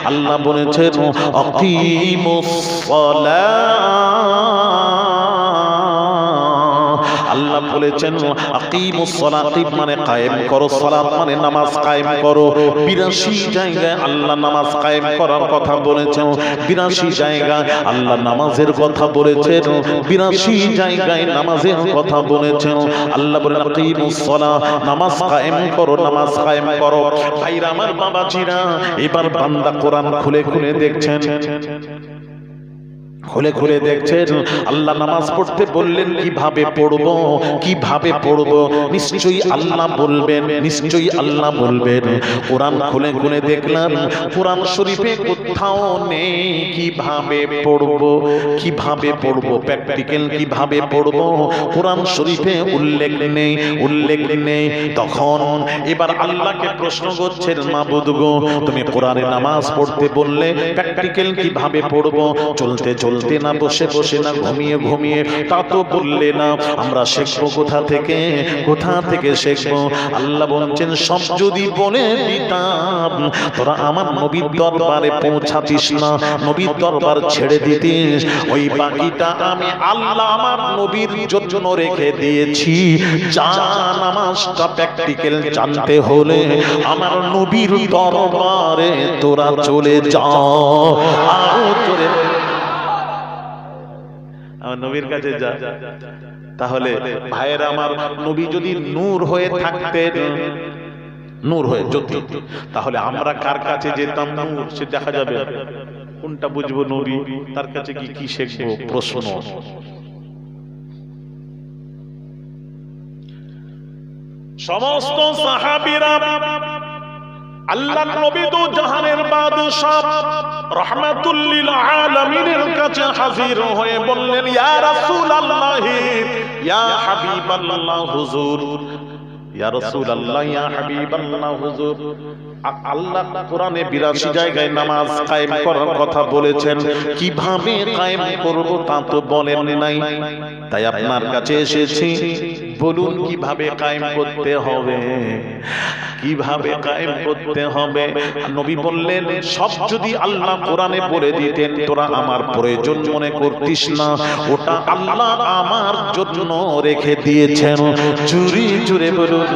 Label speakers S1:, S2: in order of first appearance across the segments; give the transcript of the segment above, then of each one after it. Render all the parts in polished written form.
S1: আল্লাহ বলেছেন আকিমুস সালাত, আল্লাহ বলেছেন আকিমুস সালাত মানে কায়েম করো, সালাত মানে নামাজ কায়েম করো। 82 জায়গায় আল্লাহ নামাজ কায়েম করার কথা বলেছেন, 82 জায়গায় আল্লাহ নামাজের কথা বলেছেন, 82 জায়গায় নামাজের কথা বলেছেন। আল্লাহ বলেন আকিমুস সালাত, নামাজ কায়েম করো, নামাজ কায়েম করো। ভাইরা আমার, বাবাজিরা, এবার বান্দা কোরআন খুলে খুলে দেখছেন, খুলে খুলে দেখছেন আল্লাহ নামাজ পড়তে বললেন, কিভাবে পড়বো, কিভাবে পড়বো? নিশ্চয়ই আল্লাহ বলবেন, নিশ্চয়ই আল্লাহ বলবেন। কোরআন খুলে খুলে দেখলাম কোরআন শরীফে কোথাও নেই কিভাবে পড়বো, কিভাবে পড়বো, প্র্যাকটিক্যাল কিভাবে পড়বো, কোরআন শরীফে উল্লেখ নেই, উল্লেখ নেই। তখন এবার আল্লাহকে প্রশ্ন করছেন, মাবুদ গো, তুমি কোরআনে নামাজ পড়তে বললে, প্র্যাকটিক্যাল কিভাবে পড়বো? চলতে চলতে না, বসে বসে না, ঘুমিয়ে ঘুমিয়ে, তা তো বললে না। আমরা শিখবো কোথা থেকে, কোথা থেকে শিখবো? আল্লাহ বলছেন, সব যদি বলে দিতাম তোরা আমার নবীর দরবারে পৌঁছাতিস না, নবীর দরবার ছেড়ে দিতিস। ওই বাকিটা আমি আল্লাহ আমার নবীর জন্য রেখে দিয়েছি। যা নামাজটা প্র্যাকটিক্যাল জানতে হলে আমার নবীর দরবারে তোরা চলে যাও। আরো জোরে আমার নবীর কাছে যা। তাহলে ভাইয়েরা আমার, নবী যদি নূর হয়ে থাকতেন, নূর হয়ে জ্যোতি, তাহলে আমরা কার কাছে যেতাম? নূর, সে দেখা যাবে। কোনটা বুঝবো? নবী, তার কাছে কি কি শিখবো? প্রশ্ন। সমস্ত সাহাবীরা আল্লাহর নবী তো জাহানের বাদশাহ রাহমাতুল লিল আলামিনের কাছে হাজির হয়ে বললেন, ইয়া রাসূলুল্লাহ, ইয়া হাবিবাল্লাহ হুজুর, ইয়া রাসূলুল্লাহ, ইয়া হাবিবাল্লাহ হুজুর। আল্লাহ কোরআনে 82 জায়গায় নামাজ কায়েম করার কথা বলেছেন, কিভাবে কায়েম করব তা তো বলেন নাই। তাই আপনার কাছে এসেছি, বলুন কিভাবে কায়েম করতে হবে, কিভাবে কায়েম করতে হবে? নবী বললেন, সব যদি আল্লাহ কোরআনে বলে দিতেন তোরা আমার প্রয়োজন মনে করতিস না, ওটা আল্লাহ আমার জন্য রেখে দিয়েছেন। জুরি জুরে বলুন।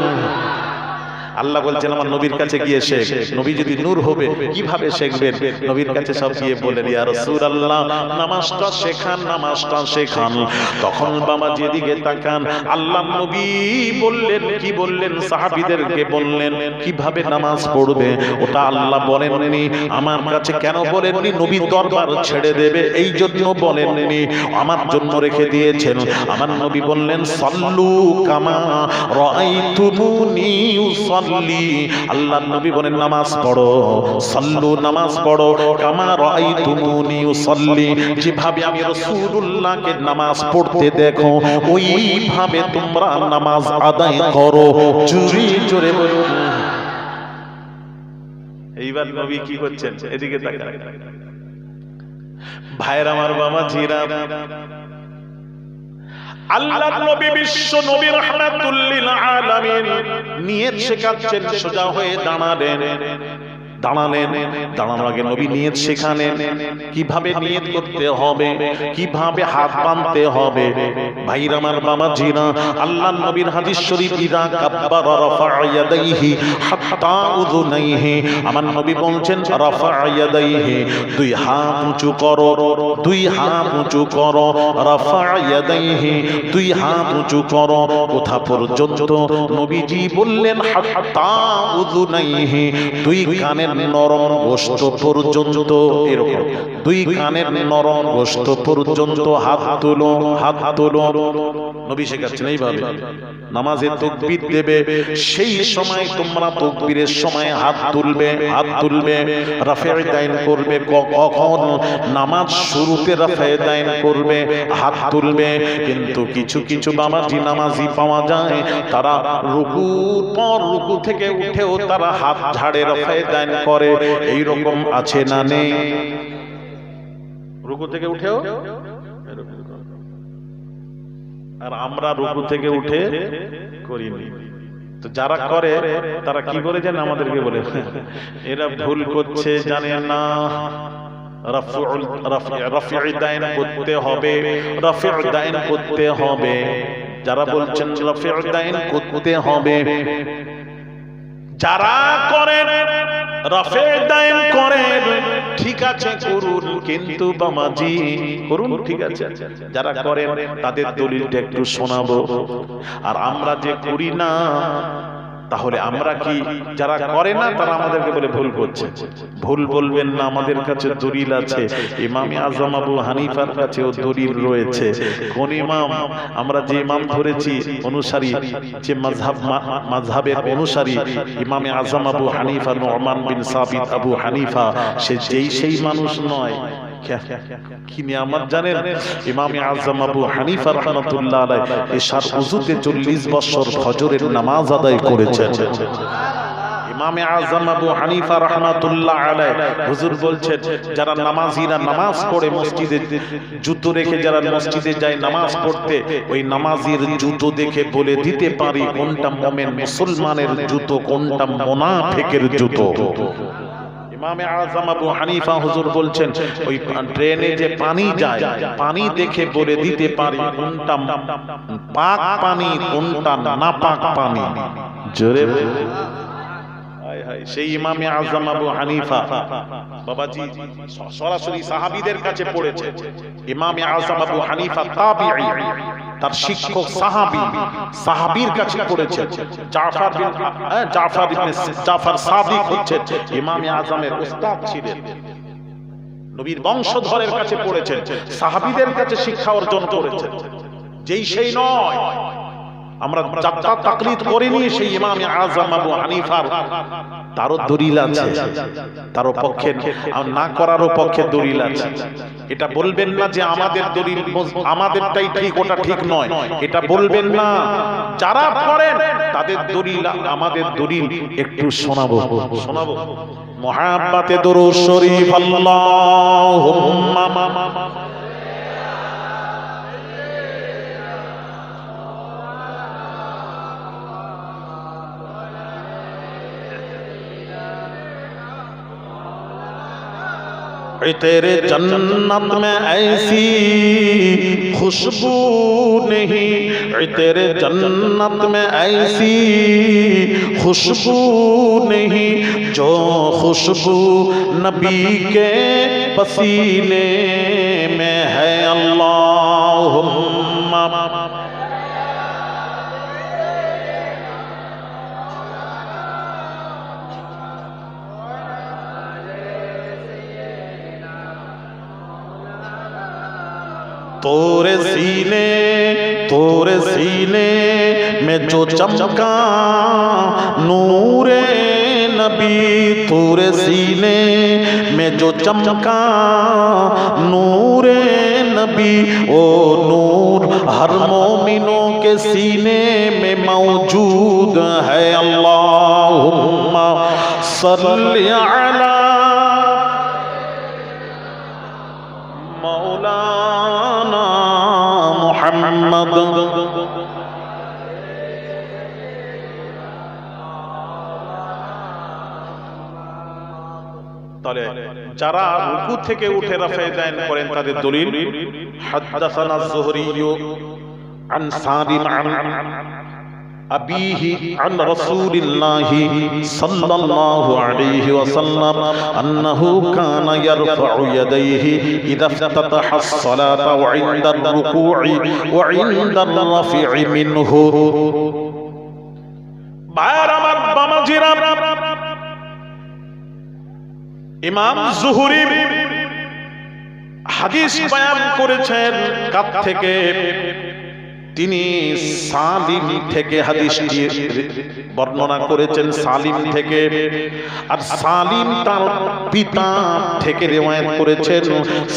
S1: আল্লাহ বলছেন আমার নবীর কাছে গিয়ে শেখ। নবী যদি নূর হবে কিভাবে শিখবেন? নবীর কাছে সব গিয়ে বলেন, ইয়া রাসূলুল্লাহ, নামাজটা শেখান, নামাজটা শেখান। তখন বাবা যেদিকে তাকান, আল্লাহ নবী বললেন, কি বললেন? সাহাবীদেরকে বললেন কিভাবে নামাজ পড়বে, ওটা আল্লাহ বলেননি। আমার কাছে কেন বলেননি? নবীর দরবার ছেড়ে দেবে এই জন্য বলেননি, আমার জন্য রেখে দিয়েছেন। আমার নবী বললেন, সাল্লু কামা রাআইতুমুনি উসাল্লি। আল্লাহ নবী বলেন, নামাজ পড়ো, সাল্লু, নামাজ পড়ো, কামা রাআইতুমুনি উসাল্লি, যেভাবে আমি রাসূলুল্লাহকে নামাজ পড়তে দেখো ওইভাবে তোমরা নামাজ আদায় করো। জোরে জোরে বলুন। এইবার নবী কি করছেন? এদিকে তাকান ভাইরা আমার, বাবা জিরা, আল্লাহর নবী বিশ্ব নবী রাহমাতুল লিল আলামিন নিয়ত শেখাচ্ছেন। সোজা হয়ে দাঁড়ালেন, দাঁড়ালেন, দাঁড়ানোর আগে নবী নিয়ত শেখালেন কিভাবে নিয়ত করতে হবে, কিভাবে হাত বাঁধতে হবে। ভাইরা আমার, বাবা জিনা, আল্লাহর নবীর হাদিস শরীফ, ইদা কাব্বারা রাফা ইয়াদাইহি হাত্তা উযুনাইহি, আমার নবী বলছেন রাফা ইয়াদাইহি, দুই হাত উঁচু করো, দুই হাত উঁচু করো, রাফা ইয়াদাইহি, দুই হাত উঁচু করো। কোথা পর্যন্ত? নবীজি বললেন হাত্তা উযুনাইহি, দুই কানের নরম গোশত পর্যন্ত। এরকম দুই কানের নরম গোশত পর্যন্ত হাত তুলো, হাত তুলো। নবী শেখাচ্ছেন এইভাবে নামাজে তাকবীর দেবে, সেই সময় তোমরা তাকবীরের সময় হাত তুলবে, হাত তুলবে, রাফায়ে দাইন করবে। কখন? নামাজ শুরুতে রাফায়ে দাইন করবে, হাত তুলবে। কিন্তু কিছু কিছু বাবাজি নামাজি পাওয়া যায়, তারা রুকুর পর, রুকু থেকে উঠেও তারা হাত ঝাড়ে, রাফায়ে দাইন করে। এই রকম আছে না নেই? রুকু থেকে উঠেও, আর আমরা রুকু থেকে উঠে করিনি। তো যারা করে তারা কি বলে জানেন আমাদেরকে বলে এরা ভুল করছে জানে না রাফিউ দাইন করতে হবে, রাফিউ দাইন করতে হবে। যারা বলছেন রাফিউ দাইন করতে হবে, যারা করেন রাফিউ দাইন করেন ঠিক আছে করুন, কিন্তু বামাজি করুন ঠিক আছে। যারা করেন তাদের দলিলটা একটু শোনাবো। আর আমরা যে করি না, তাহলে আমরা কি, যারা করে না তারা আমাদেরকে বলে ভুল করছে। ভুল বলবেন না, আমাদের কাছে দলিল আছে। ইমামে আজম আবু হানিফার কাছেও দলিল রয়েছে। কোন ইমাম? আমরা যে ইমাম ধরেছি অনুসারী, যে মাযহাবের অনুসারী ইমামে আজম আবু হানিফা নুমান বিন সাবিত আবু হানিফা, সে সেই মানুষ নয়। কি নিয়ামত জানেন? ইমামে আজম আবু হানিফা রাহমাতুল্লাহ আলাইহি এশার ওযুতে 40 বছর ফজরের নামাজ আদায় করেছেন। ইমামে আজম আবু হানিফা রাহমাতুল্লাহ আলাইহি হুজুর বলছেন, যারা নামাজিরা নামাজ পড়ে মসজিদে জুতো রেখে যারা মসজিদে যায় নামাজ পড়তে, ওই নামাজির জুতো দেখে বলে দিতে পারি কোনটা মুমিন মুসলমানের জুতো, কোনটা মুনাফিকের জুতো। ইমামে আজম আবু হানিফা হুজুর বলছেন, ওই ড্রেনে যে পানি যায়, পানি দেখে বলে দিতে পারি কোনটা পাক পানি, কোনটা নাপাক পানি। জোরে সেই ইমামে আজম আবু হানিফা বাবাজি সরাসরি সাহাবীদের কাছে পড়েছে। ইমামে আজম আবু হানিফা তাবিঈ, তার শিক্ষক সাহাবীর কাছে পড়েছে। জাফর সাদিক হচ্ছে ইমামে আজমের উস্তাদ ছিলেন, নবীর বংশধরের কাছে পড়েছেন, সাহাবীদের কাছে শিক্ষা অর্জন করেছেন। যেই সেই নয়, আমরা যাত্রা তাকলিদ করিনি সেই ইমামে আজম আবু হানিফার, তারও দলিল আছে, তারও পক্ষে না করারও পক্ষে দলিল আছে। এটা বলবেন না যে আমাদের দলিল আমাদেরটাই ঠিক, ওটা ঠিক নয়, এটা বলবেন না। যারা করেন তাদের দলিল, আমাদের দলিল একটু শোনাবো। মুহাব্বতে দুরূদ শরীফ আল্লাহুম্মা तेरे जन्नत में ऐसी खुशबू नहीं, तेरे जन्नत में ऐसी खुशबू नहीं, जो खुशबू नबी के पसीने में है। अल्लाहुम्मा तोरे सीने में जो चमका नूरे नबी, तोरे सीने में जो चमका नूरे नबी, ओ नूर हर मोमिनों के सीने में मौजूद है। अल्लाहुम्मा सल्ली अला मौलाना मुहम्मद। তাহলে যারা রুকু থেকে উঠে রাফে দান করেন তাদের দলিল, হাদাসানা যুহরি আন সালিম আন আবিহি আন রাসূলিল্লাহি সাল্লাল্লাহু আলাইহি ওয়াসাল্লাম আন্নাহু কানা ইয়ারফাউ ইয়াদাইহি ইযা ইফতাতাহা আস-সালাতা ওয়া ইনদা আর-রুকু'i ওয়া ইনদা আর-রাফি'i মিনহু। ভাইরা আমার বামাজিরা, ইমাম যুহরি হাদিস বয়ান করেছেন কার থেকে? তিনি সালিম থেকে হাদিসটি বর্ণনা করেছেন, সালিম থেকে। আর সালিম তার পিতা থেকে রিওয়ায়াত করেছেন,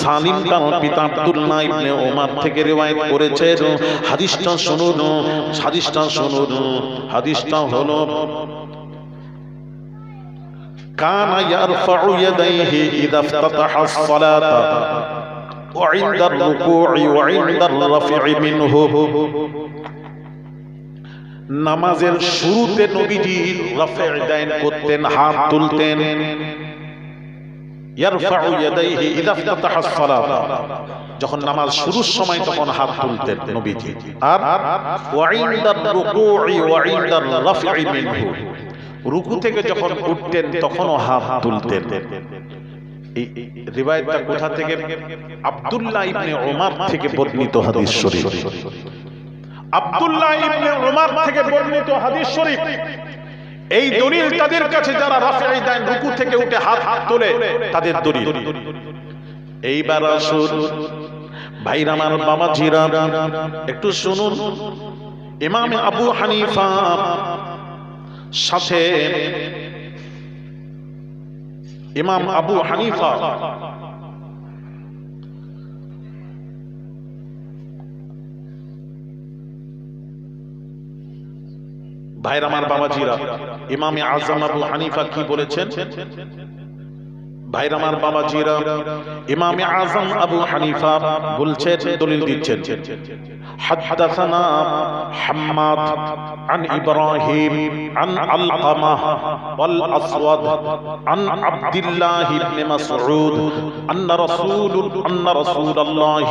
S1: সালিম তার পিতা আব্দুল্লাহ ইবনে ওমর থেকে রিওয়ায়াত করেছেন। হাদিসটা শুনুন, হাদিসটা হলো কানা ইয়ারফাউ ইয়াদাইহি ইযা ইফতাতাহা আস-সালাতা ওয়া ইনদা আর-রুকু'i ওয়া ইনদা আর-রাফি'i মিনহু। নামাজের শুরুতে নবীজি রাফে ইয়াদাইন করতেন, হাত তুলতেন। ইয়ারফাউ ইয়াদাইহি ইযা ইফতাতাহা আস-সালাত, যখন নামাজ শুরুর সময় তখন হাত তুলতেন নবীজি। আর ওয়া ইনদার রুকুই ওয়া ইনদার রাফই মিনহু, রুকু থেকে যখন উঠতেন তখনও হাত তুলতেন। এই রিওয়ায়াতটা কোথা থেকে? আব্দুল্লাহ ইবনে ওমর থেকে বর্ণিত হাদিস শরীফ। আব্দুল্লাহ ইবনে ওমর থেকে বর্ণিত হাদিস শরীফ। এই দলিল তাদের কাছে যারা রাফে ইয়াদাইন রুকু থেকে উঠে হাত তোলে তাদের দলিল। এইবার আসুন ভাইরা আমার, বাবাজিরা একটু শুনুন। ইমাম আবু হানিফা সাথে ইমাম আবু হানিফা ভাইরা আমার, বাবাজিরা, ইমামে আযম আবু হানিফা কি বলেছেন? ভাইরা আমার, বাবাজিরা, ইমামে আযম আবু হানিফা বলছেন, দলিল দিচ্ছেন, হাদাসানা হাম্মাদ আন ইব্রাহিম আন আলকামাহ ওয়াল আসওয়াদ আন আব্দুল্লাহ ইবনে মাসউদ আন্না রাসূলুল্লাহ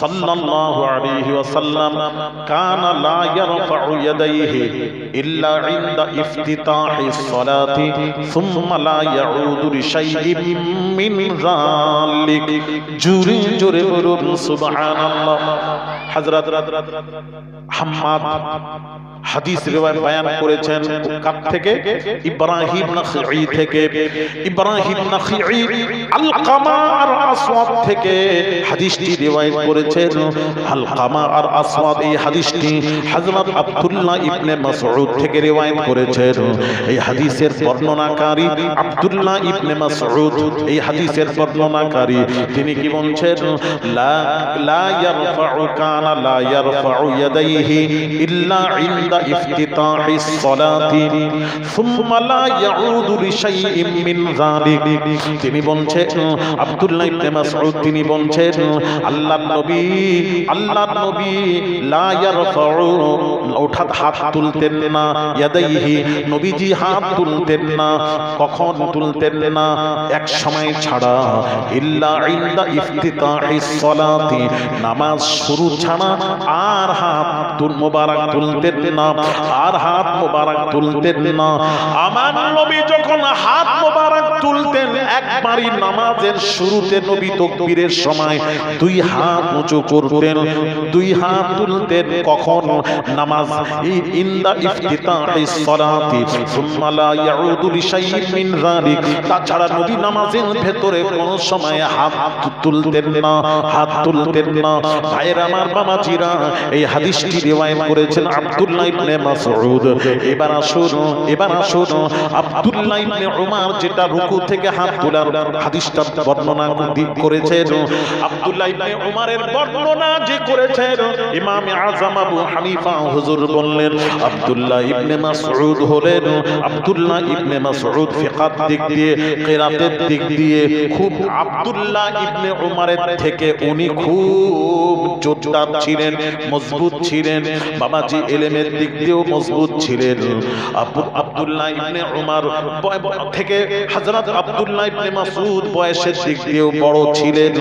S1: সাল্লাল্লাহু আলাইহি ওয়াসাল্লাম কানা লা ইয়ারফাউ ইয়াদাইহি ইল্লা ইনদা ইফতিতাহিস সালাতি সুম্মা লা ইয়াউদু লিশাইইন মিন যালিক। জোরে জোরে বলুন সুবহানাল্লাহ। হযরত হাম্মাদ হাদিস রিওয়ায়াত বয়ান করেছেন কার থেকে? ইব্রাহিম নাখঈ থেকে। ইব্রাহিম নাখঈ আলকামা আর আসওয়াদ থেকে হাদিসটি রিওয়ায়াত করেছেন। আলকামা আর আসওয়াদ এই হাদিসটি হযরত আব্দুল্লাহ ইবনে মাসউদ থেকে রিওয়ায়াত করেছেন। এই হাদিসের বর্ণনাকারী আব্দুল্লাহ ইবনে মাসউদ, এই হাদিসের বর্ণনাকারী তিনি কি বলছেন? লা ইয়ারফাউ কানা লা ইয়ারফাউ ইয়াদাইহি ইল্লা ইনদা ইফতিতাহিস সালাতি সুম্মা লা ইয়াউদু লিশাইইন মিন যালিক। তিনি বলছেন, আব্দুল্লাহ ইবনে মাসউদ তিনি বলছেন, আল্লাহর নবী লা ইয়ারফাউ, ওঠাৎ হাত তুলতেন না, ইয়াদাইহি নবীজি হাত তুলতেন না, কখন তুলতেন না? এক সময় ছাড়া, ইল্লা ইনদা ইফতিতাহিস সালাতি, নামাজ শুরু ছাড়া আর হাত মোবারক তুলতেন না, আর হাত মোবারক তুলতেন না। আমার নবী যখন হাত মোবারক তুলতেন, একবারই নামাজের শুরুতে নবী তাকবীরের সময় দুই হাত উঁচু করতেন, দুই হাত তুলতেন। কখন? নামাজ ইনদা ইফতিতাহিস সালাতি সুম্মা লা ইয়াউদু লিশাইইন মিন যালিক। তাছাড়া নবী নামাজের ভেতরে কোন সময় হাত তুলতেন না, হাত তুলতেন না। ভাইরা আমার, বাবাজিরা, এই হাদিসটি রিওয়ায়াত করেছেন আব্দুল্লাহ ইবনে মাসউদ। এবার আসুন আব্দুল্লাহ ইবনে উমর যেটা রুকু থেকে হাত তোলার হাদিসটা বর্ণনা করেছেন, আব্দুল্লাহ ইবনে উমরের বর্ণনা যে করেছেন ইমাম আযম আবু হানিফা হুজুর বললেন, আব্দুল্লাহ ইবনে মাসউদ হলেন, আব্দুল্লাহ ইবনে মাসউদ ফিকহার দিক দিয়ে, কিরাতের দিক দিয়ে খুব আব্দুল্লাহ ইবনে উমরের থেকে উনি খুব যোদ্ধা ছিলেন, মজবুত ছিলেন। বাবাজি ইলমের দিক দিয়েও মজবুত ছিলেন। আব্দুল্লাহ ইবনে উমর থেকে হযরত আব্দুল্লাহ ইবনে মাসউদ বয়সের দিক দিয়েও বড় ছিলেন।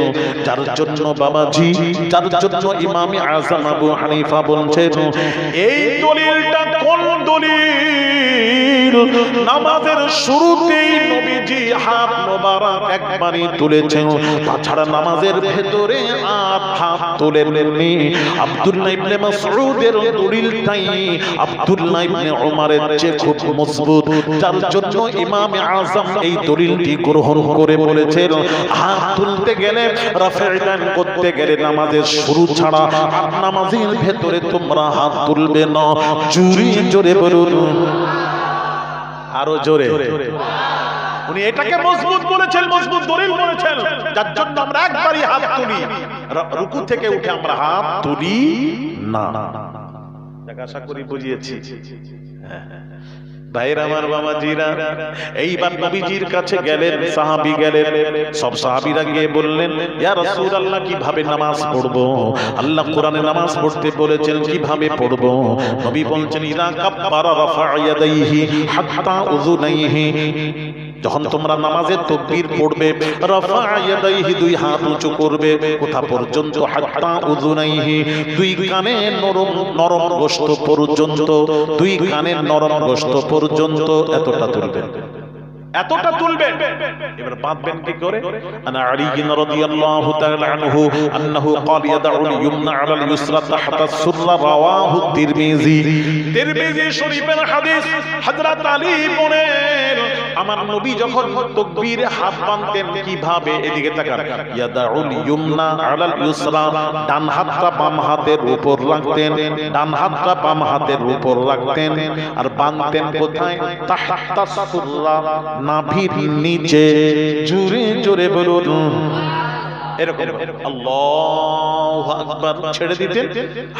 S1: যার জন্য বাবাজি, যার জন্য ইমাম আযম আবু হানিফা বলছেন, এই দলিলটা কোন দলিল? নামাজের শুরুতেই নবীজি হাত মোবারক একবারই তুলেছেন, তাছাড়া নামাজের ভেতরে আর হাত তোলেননি। আব্দুল্লাহ ইবনে মাসউদের দলিলটাই আব্দুল্লাহ ইবনে উমরের চেয়ে খুব মজবুত। যার জন্য ইমাম আযম এই দলিলটি গ্রহণ করে বলেছেন, হাত তুলতে গেলে, রাফে ইয়াদাইন করতে গেলে নামাজের শুরু ছাড়া আর নামাজের ভেতরে তোমরা হাত তুলবে না। জোরে জোরে বলুন, আরো জোরে। উনি এটাকে মজবুত বলেছেন, মজবুত দলিল বলেছেন, যার জন্য আমরা একবারই হাত তুলি, রুকু থেকে উঠে আমরা হাত তুলি না। আশা করি বুঝিয়েছি। ভাইরা আমার, বাবাজিরা, এইবার নবীজির কাছে গেলেন, সাহাবী গেলেন, সব সাহাবীরা গিয়ে বললেন, ইয়া রাসূলুল্লাহ কিভাবে নামাজ পড়বো? আল্লাহ কোরআনে নামাজ পড়তে বলেছেন, কিভাবে পড়বো? নবী বলছেন, ইযা কাব্বারা রাফা ইয়াদাইহি হাত্তা উযুনাইহি, যখন তোমরা নামাজে তাকবীর পড়বে, রাফা ইয়াদাইহি, দুই হাত উঁচু করবে, কোথা পর্যন্ত? হাত্তা উযুনাইহি, দুই কানের নরম গোশত পর্যন্ত, দুই কানের নরম গোশত পর্যন্ত এতটা তুলবেন, এতটা তুলবেন। এবার বাঁধবেন কি করে? আনা আলী রাদিয়াল্লাহু তাআলা আনহু আন্নাহু ক্বাল ইয়াদউল ইয়ুমনা আলাল ইউসরা তাহতা সুররা, রাওয়াহু তিরমিজি। তিরমিজি শরীফের হাদিস। হযরত আলী বলেন, আমার নবী যখন তাকবীরে হাত বাঁধতেন কিভাবে? এদিকে তাকান, ইয়াদউল ইয়ুমনা আলাল ইউসরা, ডান হাতটা বাম হাতের উপর রাখতেন, ডান হাতটা বাম হাতের উপর রাখতেন, আর বাঁধতেন কোথায়? তাহতা সুররা, নাভির নিচে। জোরে জোরে বলুন এরকম, আল্লাহু আকবার। ছেড়ে দিতেন,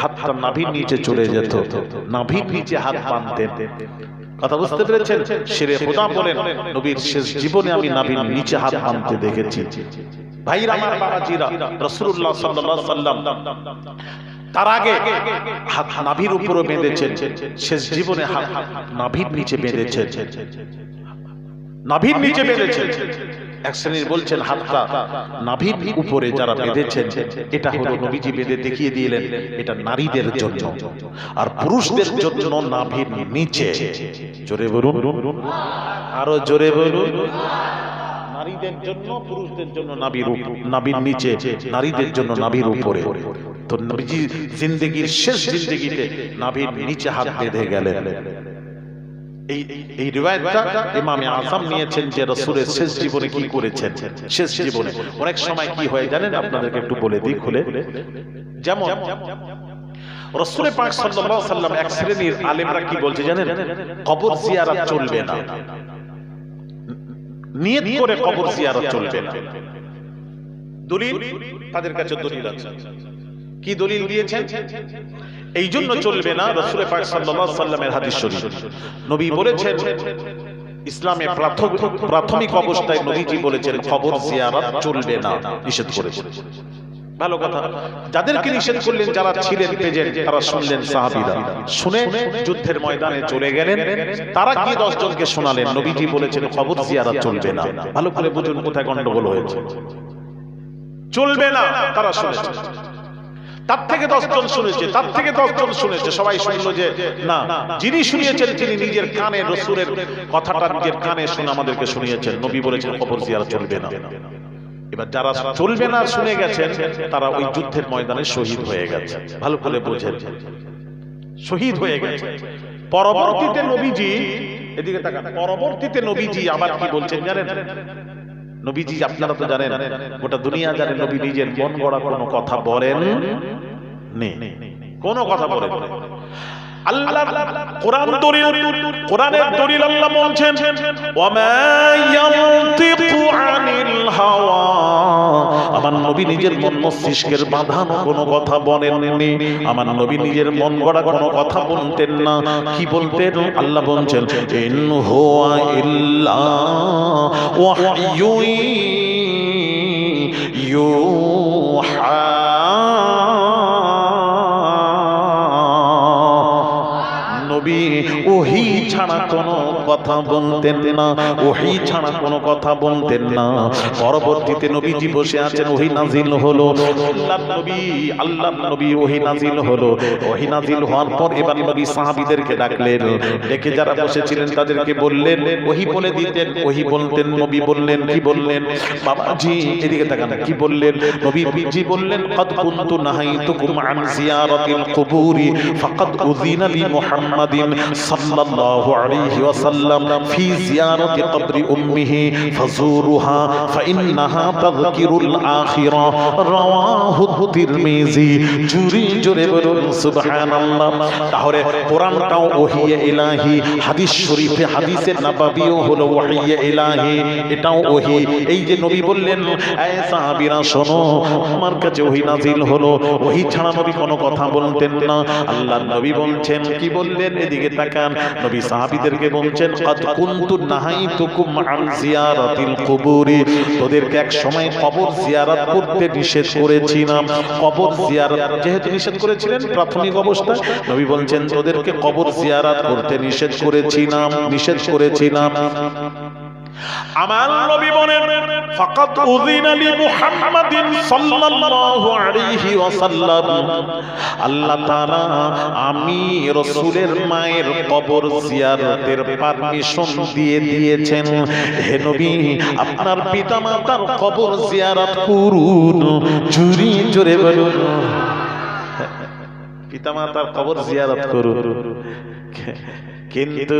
S1: হাতটা নাভির নিচে চলে যেত, নাভির নিচে হাত বাঁধতেন। কথা বুঝতে পেরেছেন? শেরে খোদা বলেন, নবীর শেষ জীবনে আমি নাভির নিচে হাত বাঁধতে দেখেছি। ভাইরা আমার, বাবাজিরা, রাসূলুল্লাহ সাল্লাল্লাহু আলাইহি ওয়াসাল্লাম তার আগে হাত নাভির উপরে বেঁধেছেন, শেষ জীবনে হাত নাভির নিচে বেঁধেছেন, নাভির নিচে বেঁধেছেন। এক শ্রেণীর বলছেন হাতটা নাভির উপরে যারা বেঁধেছেন, এটা হলো নবীজি বেঁধে দেখিয়ে দিলেন এটা নারীদের জন্য, আর পুরুষদের জন্য নাভির নিচে। জোরে বলুন, আরো জোরে বলুন। নারীদের জন্য, পুরুষদের জন্য নাভির নিচে, নারীদের জন্য নাভির উপরে। তো নবীজি জিন্দেগীর শেষ জিন্দেগিতে নাভির নিচে হাত বেঁধে গেলেন। এই রিওয়ায়াতটা ইমামে আযম নিয়েছেন যে রাসূলের শেষ জীবনে কি করেছেন। শেষ জীবনে অনেক সময় কি হয় জানেন? আপনাদেরকে একটু বলে দিই খুলে। যেমন রাসূল পাক সাল্লাল্লাহু আলাইহি ওয়াসাল্লাম, এক শ্রেণীর আলেমরা কি বলছে জানেন? কবর জিয়ারত চলবে না, নিয়ত করে কবর জিয়ারত চলবে না। দলিল তাদের কাছে দলিল আছে। কি দলিল দিয়েছেন? এই জন্য চলবে না, রাসূল পাক সাল্লাল্লাহু আলাইহি ওয়াসাল্লামের হাদিস শরীফ। নবী বলেছেন, ইসলামে প্রাথমিক অবস্থায় নবীজি বলেছেন কবর জিয়ারত চলবে না, নিষেধ করেছেন। ভালো কথা। যাদেরকে নিষেধ করলেন, যারা ছিলেন প্রেজেন্ট, তারা শুনলেন, সাহাবীরা শুনে যুদ্ধের ময়দানে চলে গেলেন। তারা কি 10 জনকে শোনালেন, নবীজি বলেছেন কবর জিয়ারত চলবে না। ভালো করে বুঝুন কোথায় গন্ডগোল হয়েছে। চলবে না, তারা শুনেছে। তার থেকে 10 জন শুনেছে, তার থেকে 10 জন শুনেছে। সবাই শুনলো যে না, যিনি শুনিয়েছেন তিনি নিজের কানে রাসূলের কথাটা নিজের কানে শুনে আমাদেরকে শুনিয়েছেন। নবী বলেছেন কবর জিয়ারত চলবে না। এবার যারা চলবে না শুনে গেছেন, তারা ওই যুদ্ধের ময়দানে শহীদ হয়ে গেছে। ভালো করে বোঝেন, শহীদ হয়ে গেছে। পরবর্তীতে নবীজি, এদিকে তাকান, পরবর্তীতে নবীজি আবার কি বলছেন জানেন? নবীজি, আপনারা তো জানেন, গোটা দুনিয়া জানে, নবী নিজের মন গড়া কোনো কথা বলেন নেই, কোনো কথা বলেন। আল্লাহ কোরআন দলিল, কোরআনের দলিল আল্লাহ বলছেন, ওয়া মা ইয়ানতিকু আনিল হাওয়া, আমার নবী নিজের মন মস্তিষ্কের বাঁধানো কোনো কথা বলেননি। আমার নবী নিজের মন গড়া কোনো কথা বলতেন না। কি বলতেন? আল্লাহ বলছেন, ইন হুয়া ইল্লা ওয়াহয়ুন ইউহা, ওহি ছাড়া কোনো কথা বলতেন না, ওহি ছাড়া কোনো কথা বলতেন না। পরবর্তীতে নবীজি বসে আছেন, ওহি নাজিল হলো, আল্লাহর নবী ওহি নাজিল হলো। ওহি নাজিল হওয়ার পর এবার নবী সাহাবীদেরকে ডাকলেন, ডেকে যারা বসেছিলেন তাদেরকে বললেন, ওহি বলে দিতেন, ওহি বলতেন। নবী বললেন, কি বললেন? বাবাজি এদিকে তাকান, কি বললেন? নবীজি বললেন, قد كنت نهيتكم عن زيارة القبور فقد أذن لي محمد صلى الله عليه وسلم في زيارة قبر أمه فزورها فإنها تذكر الآخرة رواه الترمذي। জুরি জোরে বলুন সুবহানাল্লাহ। তাহলে কোরআনটাও ওহিয়ে ইলাহি, হাদিস শরীফে হাদিসে নববীও হলো ওহিয়ে ইলাহি, এটাও ওহি। এই যে নবী বললেন, এই সাহাবীরা শোনো, আমার কাছে ওহি নাজিল হলো, ওহি ছাড়া নবী কোনো কথা বলতেন না। আল্লাহর নবী বলছেন, কি বললেন? এদিকে তাকান, নবী সাহাবীদেরকে বলছেন, বলছেন কদ কুনতু নাহাইতুকুম আন জিয়ারাতিল কুবুরি, তোদেরকে এক সময় কবর জিয়ারত করতে নিষেধ করেছিলাম। কবর জিয়ারত যেহেতু নিষেধ করেছিলেন প্রাথমিক অবস্থায়, নবী বলছেন তোদেরকে কবর জিয়ারত করতে নিষেধ করেছিলাম। আমার নবী বলেন ফাকাত উযিনা লি মুহাম্মাদিন সাল্লাল্লাহু আলাইহি ওয়াসাল্লাম, আল্লাহ তাআলা আমি রাসূলের মায়ের কবর জিয়ারতের পারমিশন দিয়েছেন। হে নবী, আপনার পিতামাতার কবর জিয়ারত করুন। জোরে বলুন, পিতামাতার কবর জিয়ারত করুন। কিন্তু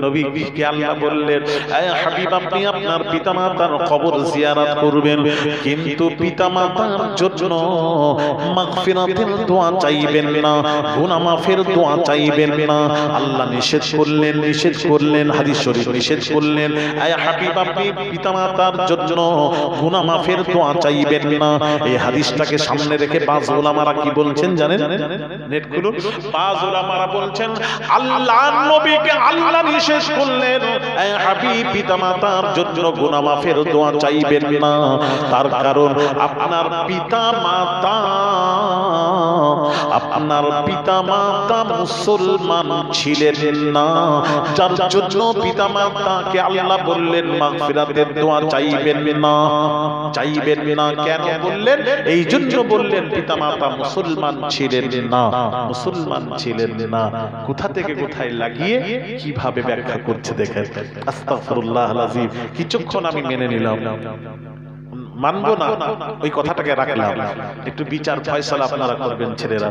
S1: নবীকে আল্লাহ বললেন, আয় হাবিব, আপনি আপনার পিতামাতার কবর জিয়ারত করবেন, কিন্তু পিতামাতার জন্য মাগফিরাতের দোয়া চাইবেন না, গুনাহ মাফের দোয়া চাইবেন না। আল্লাহ নিষেধ করলেন, হাদিস শরীফ নিষেধ করলেন, আয় হাবিব, আপনি পিতামাতার জন্য গুনাহ মাফের দোয়া চাইবেন না। এই হাদিসটাকে সামনে রেখে বাজ উলামারা কি বলছেন জানেন? নেট খুলুন, বাজ উলামারা বলছেন আল্লাহর নবী আল্লাহ নিষেধ করলেন, এ হাবিব, পিতামাতার জন্য গুনাহ মাফের দোয়া চাইবেন না। তার কারণ আপনার পিতামাতা মুসলমান ছিলেন না, যার জন্য পিতামাতাকে আল্লাহ বললেন মাগফিরাতের দোয়া চাইবেন না। কেন বললেন? এই জন্য বললেন পিতামাতা মুসলমান ছিলেন না। কোথা থেকে কোথায় লাগিয়ে কিভাবে ব্যাখ্যা করছে দেখেন। আস্তাগফিরুল্লাহল আযীম। কিছুক্ষণ আমি মেনে নিলাম, মানবো না, ওই কথাটাকে রাখলাম। একটু বিচার ফয়সালা আপনারা করবেন ছেলেরা।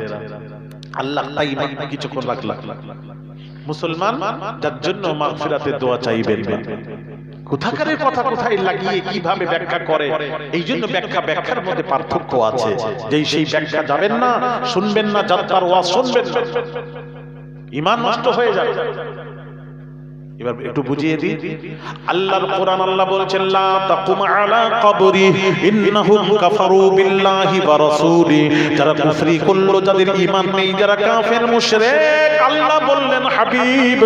S1: আল্লাহ তাই কিছুক্ষণ রাখলাম। মুসলমান যার জন্য মাগফিরাতের দোয়া চাইবেন না। কোথাকারের কথা কোথায় লাগিয়ে কিভাবে ব্যাখ্যা করে, এই জন্য ব্যাখ্যার মধ্যে পার্থক্য আছে। যেই সেই ব্যাখ্যা যাবেন না, শুনবেন না, যাত্রার ওয়াজ শুনবেন না, ঈমান নষ্ট হয়ে যাবে। এবার একটু বুঝিয়ে দিই। আল্লাহর কোরআন, আল্লাহ বলছেন লা তাকুম আলা কবরি ইন্নাহুম কাফারু বিল্লাহি ওয়া রাসূলি, যারা কুফরি করলো, যাদের ঈমান নেই, যারা কাফের মুশরিক, আল্লাহ বললেন হাবিব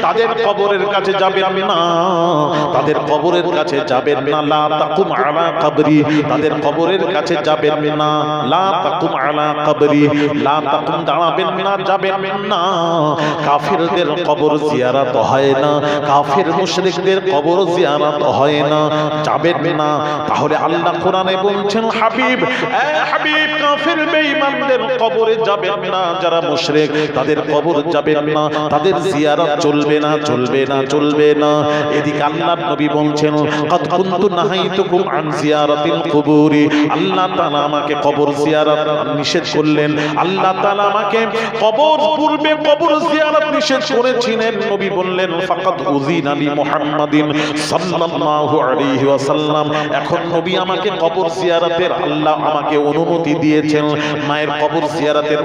S1: তাদের কবরের কাছে যাবেন না, লা তাকুম আলা কবরি, তাদের কবরের কাছে যাবেন না। লা তাকুম আলা কবরি, লা তাকুম দাঁড়াবেন না, যাবেন না। কাফিরদের কবর জিয়ারত হয় না, কাফের মুশরিকদের কবর জিয়ারত হয় না, যাবেন না। তাহলে আল্লাহ কোরআনে বলছেন হাবিব, এ হাবিব, কাফের বেঈমানদের কবরে যাবেন না, যারা মুশরিক তাদের কবর যাবেন না, তাদের জিয়ারত চলবে না। এদিকে আল্লাহর নবী বলছেন কদ কুনতু নাহাইতুকুম আন জিয়ারাতিল কুবুরি, আল্লাহ তাআলা আমাকে কবর জিয়ারত নিষেধ করলেন। আল্লাহ তাআলা আমাকে পূর্বে কবর জিয়ারত নিষেধ করেছিলেন। নবী বললেন ফাকাত উযিনা লি মুহাম্মাদিন সাল্লাল্লাহু আলাইহি ওয়াসাল্লাম, এখন নবী আমাকে কবর জিয়ারতের আল্লাহ আমাকে অনুমতি দিয়েছেন। মায়ের কবর জিয়ারতের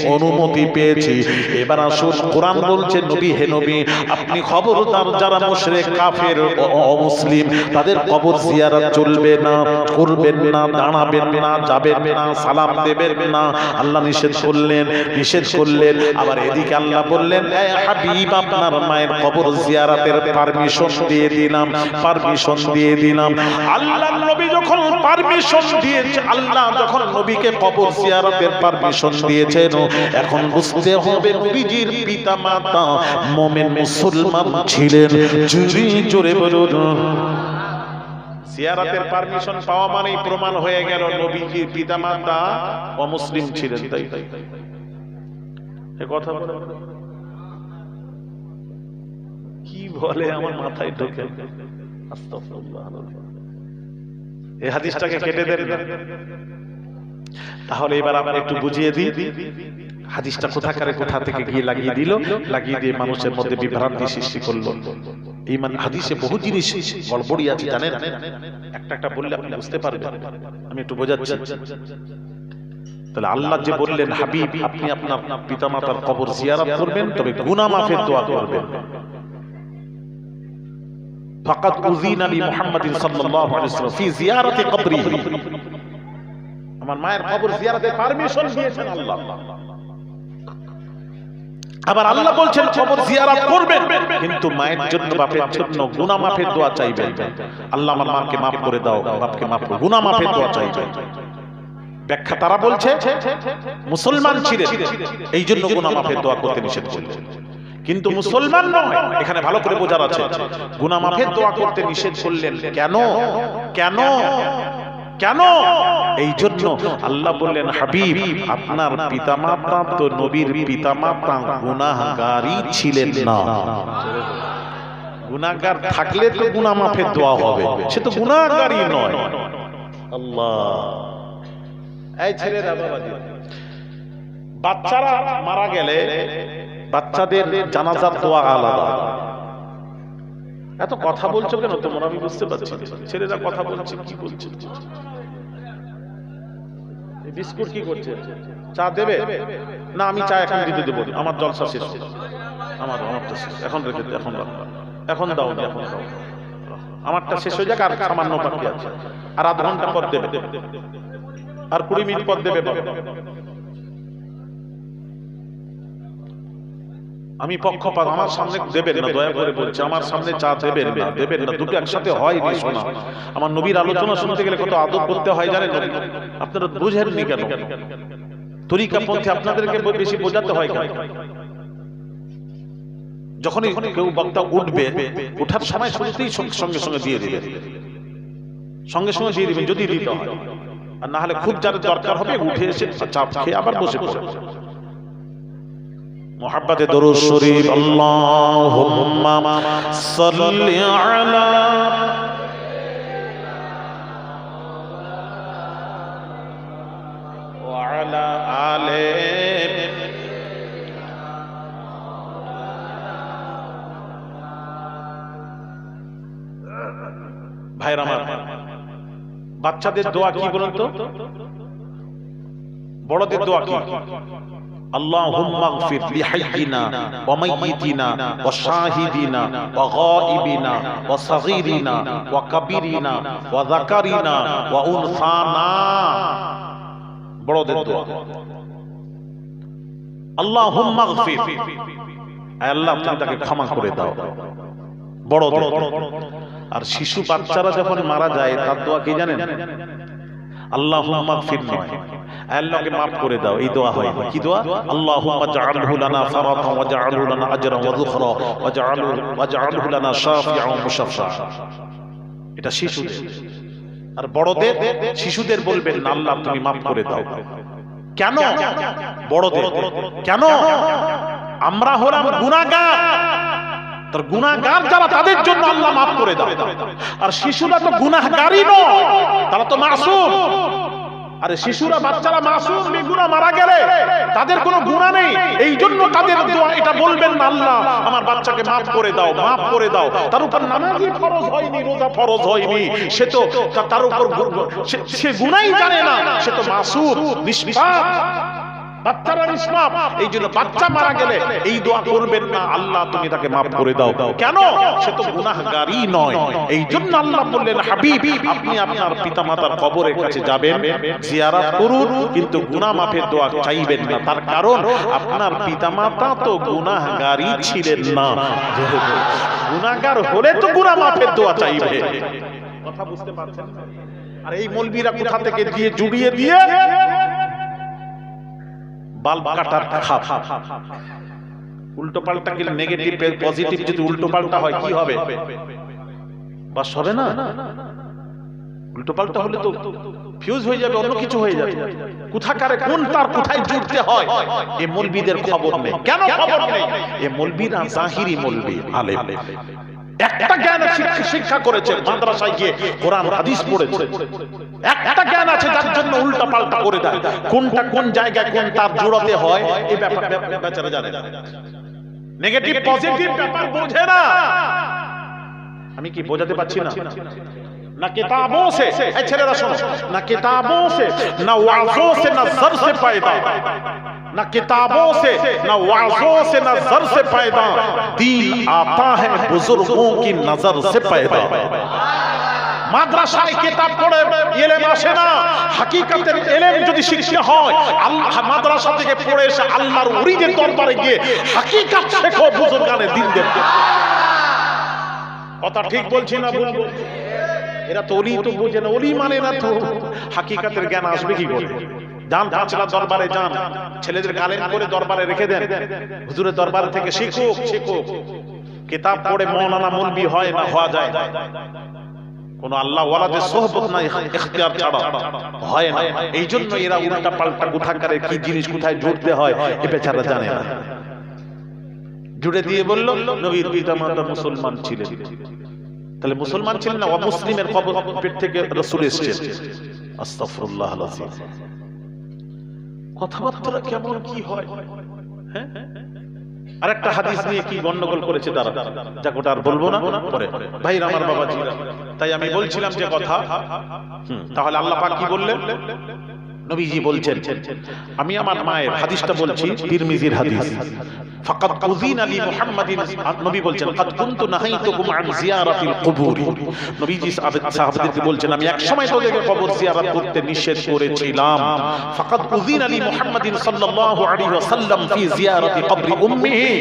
S1: অনুমতি পেয়েছি। এবার আসুন, কোরআন বলছে নবী, হে নবী, আপনি খবরদার যারা মুশরিক, কাফের, অমুসলিম, তাদের কবর জিয়ারত চলবে না, করবেন না, দাঁড়াবেন না, যাবেন না, সালাম দেবেন না। আল্লাহ নিষেধ করলেন। আবার এদিকে আল্লাহ বললেন, এ হাবিব, আপনার মায়ের কবর জিয়ারতের পারমিশন দিয়ে দিলাম। আল্লাহ নবী যখন পারমিশন দিয়েছে, আল্লাহ যখন নবীকে কবর জিয়ারতের পারমিশন দিয়েছেন, এখন বুঝতে হবে নবীজির পিতামাতা মুমিন মুসলমান ছিলেন। জোরে বলুন। জিয়ারতের পারমিশন পাওয়া মানেই প্রমাণ হয়ে গেল নবীজির পিতামাতা অমুসলিম ছিলেন। তাই কথা বলে কি বলে আমার মাথায় ঢোকে। আস্তাগফিরুল্লাহ। এই হাদিসটাকে কেটে দেন না। তাহলে এবার আমরা একটু বুঝিয়ে দিই হাদিসটা কোথা থেকে গিয়ে লাগিয়ে দিয়ে মানুষের মধ্যে বিভ্রান্তি সৃষ্টি করলো। এই হাদিসে বহু জিনিস গড়বড়ি আছে, জানেন? একটা বললে আপনি বুঝতে পারবেন। আমি একটু বোঝাচ্ছি। তাহলে আল্লাহ যে বললেন হাবিব, আপনি আপনার পিতামাতার কবর জিয়ারত করবেন, তবে গুনাহ মাফের দোয়া করবেন। ফাকাত উযিনা লি মুহাম্মাদিন সাল্লাল্লাহু আলাইহি ওয়াসাল্লাম ফি জিয়ারাতি কবরিহি, আমার মায়ের কবর জিয়ারতের পারমিশন দিয়েছেন আল্লাহ। আবার আল্লাহ বলছেন কবর জিয়ারত করবেন, কিন্তু মায়ের জন্য বাপের জন্য গুনাহ মাফের দোয়া চাইবেন। আল্লাহ আমার মাকে মাফ করে দাও, বাপকে মাফ করে, গুনাহ মাফের দোয়া চাইবেন। ব্যাখ্যা তারা বলছে মুসলমান ছিলেন এই জন্য গুনাহ মাফের দোয়া করতে নিষেধ করলেন, কিন্তু মুসলমান নয়, এখানে ভালো করে বোঝার আছে। গুনাহ মাফের দোয়া করতে নিষেধ করলেন কেন? কেন? কেন? এই জন্য আল্লাহ বললেন, হাবিব আপনার পিতামাতা তো নবীর পিতামাতা গুনাহগারই ছিলেন না। গুনাহগার থাকলে তো গুনাহ মাফের দোয়া হবে, সে তো গুনাহগারই নয়। আল্লাহ, এই ছেলেরা বাবাজি, বাচ্চারা মারা গেলে বাচ্চাদের জানাজার দোয়া আলাদা। এত কথা বলছো কেন তোমরা? আমি বুঝতে পারছি ছেলেরা কথা বলছে, কি বলছে? বিস্কুট কি করছে? চা দেবে না? আমি চা এখন দিতে দেবো, আমার জলসা শেষ, আমারটা শেষ, এখন রেখে দে, এখন দাও, এখন দাও, আমারটা শেষ হয়ে যাক, আর সামান্য বাকি আছে, আর আধ ঘন্টা পর দেবে, আর 20 মিনিট পর দেবে। আমি পক্ষপাত, আমার সামনে দেবেন না, দয়া করে বলছি, আমার সামনে চা দেবেন না, দেবেন না, দুটো একসাথে হয় নি। শোনা, আমার নবীর আলোচনা শুনতে গেলে কত আদব করতে হয় জানেন আপনারা? বুঝেননি কেন? তরিকা পন্থে আপনাদেরকে বেশি বোঝাতে হয় কেন? যখনই কেউ বক্তা উঠবে, ওঠার সময় শুরুতেই সঙ্গে সঙ্গে দিয়ে দিবেন, সঙ্গে সঙ্গে দিয়ে দিবেন যদি দিতে হয়, আর না হলে খুব যার দরকার হবে উঠে এসে চাপ খেয়ে আবার বসে পড়ে। মুহাব্বতে দরুদ শরীফ, আল্লাহুম্মা সাল্লি আলা ওয়া আলা আলে। ভাইরা আমার, বাচ্চাদের দোয়া কি বলুন তো? বড়দের দোয়া কি? اللهم اغفر لحينا وميتنا وشاهدنا وغائبنا وصغيرنا وكبيرنا وذكرنا وانثانا। বড়দের দোয়া আল্লাহুম্মা গফির, আল্লাহ তুমি তাকে ক্ষমা করে দাও, বড়দের। আর শিশু বাচ্চারা যখন মারা যায় তার দোয়া কি জানেন? আল্লাহুম্মা গফির নয়, আল্লাহকে মাফ করে দাও, এই দোয়া হয়। কি দোয়া? আল্লাহুম্মা জাআলহু লানা ফারাতান ওয়া জাআলহু লানা আজরান ওয়া যুখরা ওয়া জাআলহু লানা শাফিআন ওয়া মুশাফফা। এটা শিশুদের। আর বড়দের, শিশুদের বলবেন না আল্লাহ তুমি মাফ করে দাও। কেন? বড়দের কেন? আমরা হলাম গুনাহগার, তার গুনাহগার যারা তাদের জন্য আল্লাহ মাফ করে দাও। আর শিশুরা তো গুনাহগারই নয়, তারা তো মাসুম। আরে শিশুরা, বাচ্চারা মাসুম, বেগুনাহ মারা গেলে তাদের কোনো গুনাহ নেই, এই জন্য তাদের দোয়া এটা বলবেন না আল্লাহ আমার বাচ্চাকে মাফ করে দাও, মাফ করে দাও। তার উপর নামাজই ফরজ হয়নি, রোজা ফরজ হয়নি, সে তো তার উপর সে গুনাহই জানে না, সে তো মাসুম, নিষ্পাপ, বাচ্চারা নিষ্পাপ। এই জন্য বাচ্চা মারা গেলে এই দোয়া করবেন না আল্লাহ তুমি তাকে মাফ করে দাও। কেন? সে তো গুনাহগারই নয়। এই জন্য আল্লাহ বললেন, হাবিব আপনি আপনার পিতামাতার কবরের কাছে যাবেন, জিয়ারত করুন, কিন্তু গুনাহ মাফের দোয়া চাইবেন না। তার কারণ আপনার পিতামাতা তো গুনাহগারই ছিলেন না। গুনাহগার হলে তো গুনাহ মাফের দোয়া চাইবে। কথা বুঝতে পারছেন? আর এই মৌলবীরা কোথা থেকে দিয়ে জুড়িয়ে দিয়ে বাল কাটার খাপ। উল্টো পাল্টা গেলে নেগেটিভ পজিটিভ যদি উল্টো পাল্টা হয় কি হবে? বাস হবে না। উল্টো পাল্টা হলে তো ফিউজ হয়ে যাবে, অন্য কিছু হয়ে যাবে। কোথাকারে কোন তার কোথায় জুড়তে হয় এই মৌলবীদের খবর নেই। কেন খবর নেই? এই মৌলবীরা জাহিরি মৌলবী, আলেম, একটা জ্ঞান শিক্ষা করেছে, মাদ্রাসায় গিয়ে কোরআন হাদিস পড়েছে, একটা জ্ঞান আছে যার জন্য উল্টা পাল্টা করে দেয়। কোনটা কোন জায়গায় কোন তার জোড়াতে হয় এই ব্যাপার বেচারা জানে না। নেগেটিভ পজিটিভ ব্যাপার বোঝে না। আমি কি বোঝাতে পারছি না? ना किताबों से, छेलेरा सुनो, ना किताबों से, ना वाज़ों से, ना ज़र से पैदा, ना किताबों से, ना वाज़ों से, ना ज़र से पैदा, दीन आता है बुजुर्गों की नजर से पैदा। মাদ্রাসায় কিতাব পড়ে ইলম আসে না, হাকিকাতের ইলম যদি শিখতে হয় আল্লাহ মাদ্রাসা থেকে পড়ে এসে আল্লাহর ওলিদের দরবারে গিয়ে হাকিকাত শেখো, বুজুর্গানে দিন দেখতে। কথা ঠিক বলছি না ভুল বলছি? এরা তো ওলি তো বোঝে না, ওলি মানে না তো হাকিকাতের জ্ঞান আসবে কি করে? যান পাঁচলা দরবারে যান, ছেলেদের আলেম করে দরবারে রেখে দেন, হুজুরের দরবার থেকে শিখুক শিখুক। কিতাব পড়ে মৌলানা মৌলবি হয় না, হওয়া যায় না। কোন আল্লাহ ওয়ালাদের সোহবত নাই, ইখতিয়ার ছাড়া হয় না। এই জন্য এরা উল্টা পাল্টা গুঠাকারে কি জিনিস কোথায় জুড়তে হয় এ বেচারা জানে না। জুড়ে দিয়ে বলল নবীর পিতামাতা মুসলমান ছিলেন, তাহলে মুসলমান ছিলেন না, অমুসলিমের কবর পেট থেকে রাসূল এসেছেন। আস্তাগফিরুল্লাহ আল-আযীম। কথাবার্তা কেমন কি হয়? হ্যাঁ, আরেকটা হাদিস নিয়ে কি গন্ডগোল করেছে তারা, যা গোটা আর বলবো না পরে। ভাইরা আমার বাবাজিরা, তাই আমি বলছিলাম যে কথা, তাহলে আল্লাহ পাক কি বললেন? নবীজি বলছেন, আমি আমার মায়ের হাদিসটা বলছি, তিরমিজির হাদিস। ফাকাদ উযিনা লি মুহাম্মাদিন, নবী বলছেন কাদ কুনতু নাহাইতুকুম আন জিয়ারাতিল কুবুর। নবীজি সাহাবাদেরকে বলছেন আমি এক সময় তাদেরকে কবর জিয়ারত করতে নিষেধ করেছিলাম। ফাকাদ উযিনা লি মুহাম্মাদিন সাল্লাল্লাহু আলাইহি ওয়াসাল্লাম ফি জিয়ারাতি কবরি উম্মিহি।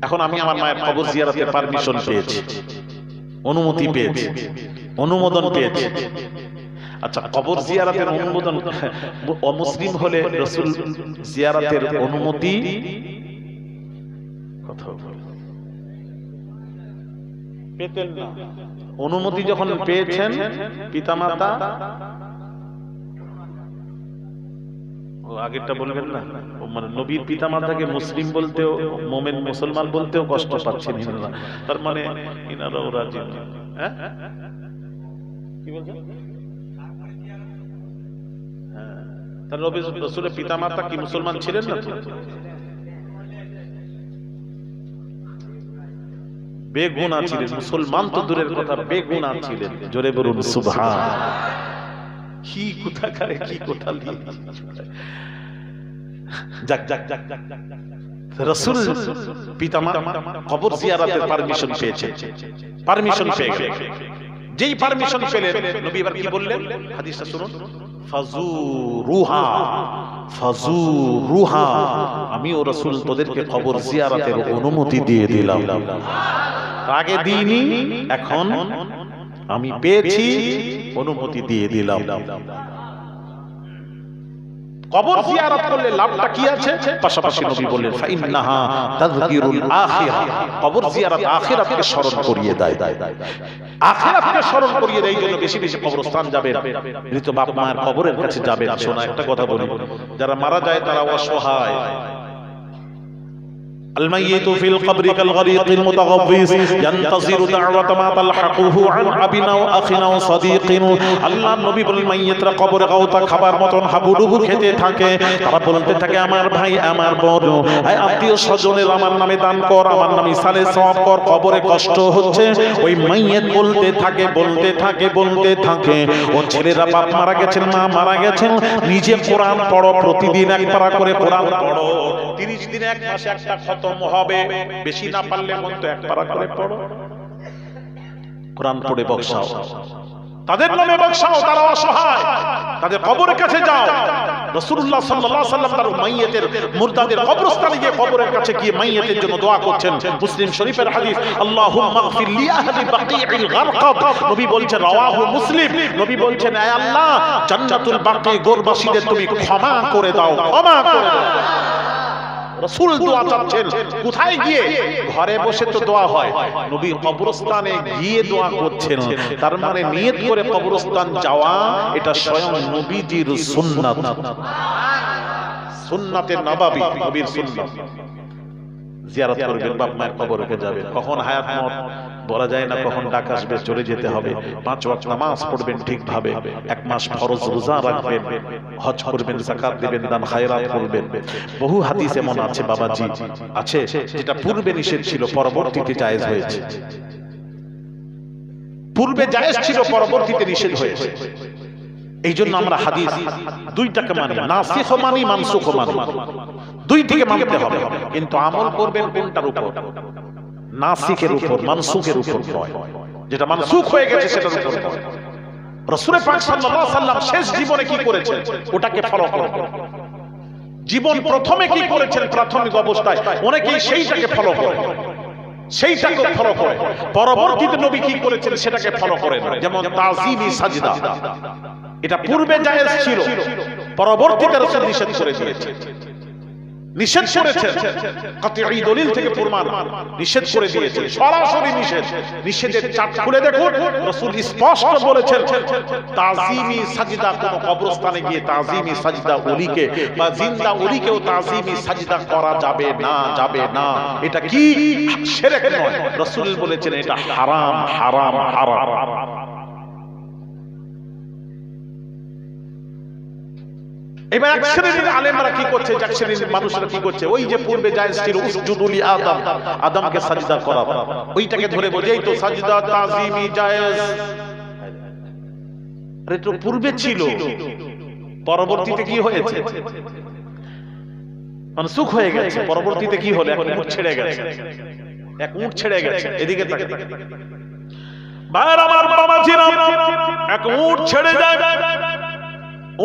S1: এখন আমি আমার মায়ের কবর জিয়ারতের পারমিশন পেয়েছি, অনুমতি পেয়েছি, অনুমোদন পেয়েছি। আচ্ছা, কবর জিয়ারতের অনুমোদন অমুসলিম হলে রাসূল জিয়ারতের অনুমতি পেতেন না। অনুমতি যখন পেয়েছেন পিতামাতা, আগেরটা বলবেন না, মানে নবীর পিতামাতাকে মুসলিম বলতেও, মুমিন মুসলমান বলতেও কষ্ট পাচ্ছেন ইনারা, তার মানে ইনারাও রাজি না। হ্যাঁ, কি বলছেন? তার নবী রাসূলের পিতামাতা কি মুসলমান ছিলেন না? বেগুনাহ ছিলেন, মুসলমান তো দূরের কথা বেগুনাহ ছিলেন। জোরে বলুন সুবহান। কি কথা করে, কি কথা নিয়ে যাক যাক যাক যাক রাসূল পিতামাতা কবর জিয়ারতের পারমিশন পেয়েছেন, পারমিশন পেয়ে গেলেন। যেই পারমিশন পেলেন নবী এবার কি বললেন? হাদিসটা শুনুন, ফাজুরুহা ফাজুরুহা, আমি ও রাসূল তোদেরকে কবর জিয়ারতের অনুমতি দিয়ে দিলাম। আগে দিইনি, এখন আমি পেয়েছি, অনুমতি দিয়ে দিলাম। কবর জিয়ারত করলে লাভটা কি আছে? পাশাপাশি নবী বললেন ফাইন্নাহা তাযকিরুল আখিরাহ, কবর জিয়ারত আখিরাতকে স্মরণ করিয়ে দেয়, আখিরাতকে স্মরণ করিয়ে দেয়। এই জন্য বেশি বেশি কবরস্থান যাবেন, মৃত বাপ মায়ের কবরের কাছে যাবেন। শোনা একটা কথা বলি, যারা মারা যায় তারা অসহায়। الميت في القبر كالغريق المتغوص ينتظر دعوة ما تلحقه عن أب أو أخ أو صديق। আল্লাহর নবী বলেন মাইয়িতরা কবরে গাওতা খাবার মতন হাবুডুবু খেতে থাকে, তারা বলতে থাকে আমার ভাই, আমার বোন, এই আত্মীয় স্বজনের আমার নামে দান কর, আমার নামে সালে সওয়াব কর, কবরে কষ্ট হচ্ছে। ওই মাইয়িত বলতে থাকে বলতে থাকে বলতে থাকে, ও ছেলেরা বাপ মারা গেছেন, মা মারা গেছেন, নিজে কোরআন পড়ো, প্রতিদিন এক পারা করে কোরআন পড়ো, 30 দিনে এক মাসে একটা খতম হবে, বেশি না পারলে মতো এক পারা করে পড়ো, কোরআন পড়ে বকশাও, তাদের নামে বকশাও। তারা অসহায়, তাদের কবরের কাছে যাও। রাসূলুল্লাহ সাল্লাল্লাহু আলাইহি ওয়াসাল্লাম তার মাইয়িতের মুরদাদের কবরস্থানে গিয়ে কবরের কাছে গিয়ে মাইয়িতের জন্য দোয়া করছেন। মুসলিম শরীফের হাদিস, আল্লাহুম্মা গফির লি আহলি বাকিউল গারকাদ। নবী বলছেন, রাওয়াহু মুসলিম, নবী বলছেন হে আল্লাহ জান্নাতুল বাকি গোরবাসীদের তুমি ক্ষমা করে দাও, ক্ষমা করে দাও। রাসূল দোয়া চাচ্ছেন কোথায় গিয়ে? ঘরে বসে তো দোয়া হয়, নবী কবরস্থানে গিয়ে দোয়া করছেন। তার মানে নিয়ত করে কবরস্থান যাওয়া এটা স্বয়ং নবীজির সুন্নাত, সুন্নাতে নববী, নবীর সুন্নাত। জিয়ারত করবেন, বাপ মায়ের কবরে যাবেন। কখন হায়াত মত বলা যায় না, কখন ডাক আসবে, চলে যেতে হবে। 5 ওয়াক্ত নামাজ পড়বেন ঠিকভাবে, 1 মাস ফরজ রোজা রাখবেন, হজ করবেন, যাকাত দিবেন, দান খায়রাত করবেন। বহু হাদিস এমন আছে বাবাজি, আছে যেটা পূর্বে নিষেধ ছিল, পরবর্তীতে জায়েজ হয়েছে। পূর্বে জায়েজ ছিল, পরবর্তীতে নিষেধ হয়েছে। এই জন্য আমরা হাদিস দুইটাকে মানি, নাসিখ মানি, মানসুখ মানি, দুই থেকে মানতে হবে। কিন্তু আমল করবেন কোনটার উপর? নাসিখের উপর, মানসুখের উপর নয়। যেটা মানসুখ হয়ে গেছে সেটার উপর নয়। রাসূল পাক সাল্লাল্লাহু আলাইহি ওয়াসাল্লাম শেষ জীবনে কি করেছেন ওটাকে ফলো করব। জীবন প্রথমে কি করেছেন প্রাথমিক অবস্থায় অনেকেই সেইটাকে ফলো করে, সেইটাকে ফলো করে। পরবর্তীতে নবী কি করেছেন সেটাকে ফলো করেন। যেমন তাজিমি সাজদা, এটা পূর্বে জায়েজ ছিল, পরবর্তীতে রাসূল নিষেধ করে দিয়েছেন, নিষেধ করেছেন। কতঈ দলিল থেকে প্রমাণ নিষেধ করে দিয়েছেন, সরাসরি নিষেধ। নিষেধের চার্ট খুলে দেখুন, রাসূল স্পষ্ট বলেছেন তাজিমি সাজদা কোন কবরস্থানে গিয়ে তাজিমি সাজদা ওলিকে বা জিন্দা ওলিকেও তাজিমি সাজদা করা যাবে না, যাবে না। এটা কি শিরক নয়, রাসূল বলেছেন এটা হারাম, হারাম, হারাম। এবার এক শ্রেণীর আলেমরা কি করছে, এক শ্রেণীর মানুষরা কি করছে, ওই যে পূর্বে জায়েজ ছিল উসজুদুলি আদম, আদমকে সাজদা করা, ওইটাকে ধরে বলে এই তো সাজদা তাজিমি জায়েজ। আরে তো পূর্বে ছিল, পরবর্তীতে কি হয়েছে? মানসুখ হয়ে গেছে। পরবর্তীতে কি হলো? এক উট ছেড়ে গেছে, এক উট ছেড়ে গেছে। এদিকে তাকে ভাইরা আমার বাবাজিরা, এক উট ছেড়ে যায়,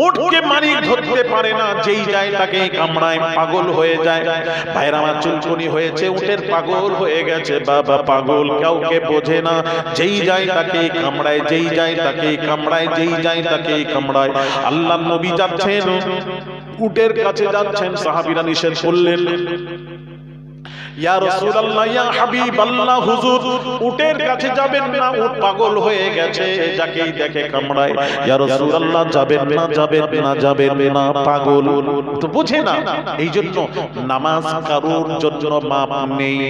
S1: উটকে মালিক ধরতে পারে না, যেই যায় তাকে কামড়ায়, পাগল হয়ে যায়। ভাইরা আমার চুলকুনি হয়েছে, উটের পাগল হয়ে গেছে, বাবা পাগল, কাউকে বোঝে না, যেই যায় তাকে কামড়ায়, যেই যায় তাকে কামড়ায়, যেই যায় তাকে কামড়ায়। আল্লাহর নবী যাচ্ছেন, উটের কাছে যাচ্ছেন, সাহাবীরা নিষেধ করলেন, ইয়া রাসূলুল্লাহ, ইয়া হাবিবাল্লাহ, হুজুর উটের কাছে যাবেন না, উট পাগল হয়ে গেছে, যাকেই দেখে কামড়ায়। ইয়া রাসূলুল্লাহ, যাবেন না, যাবেন না, যাবেন না, পাগল তো বুঝে না। এইজন্য নামাজ কারোর জন্য মাপ নেই,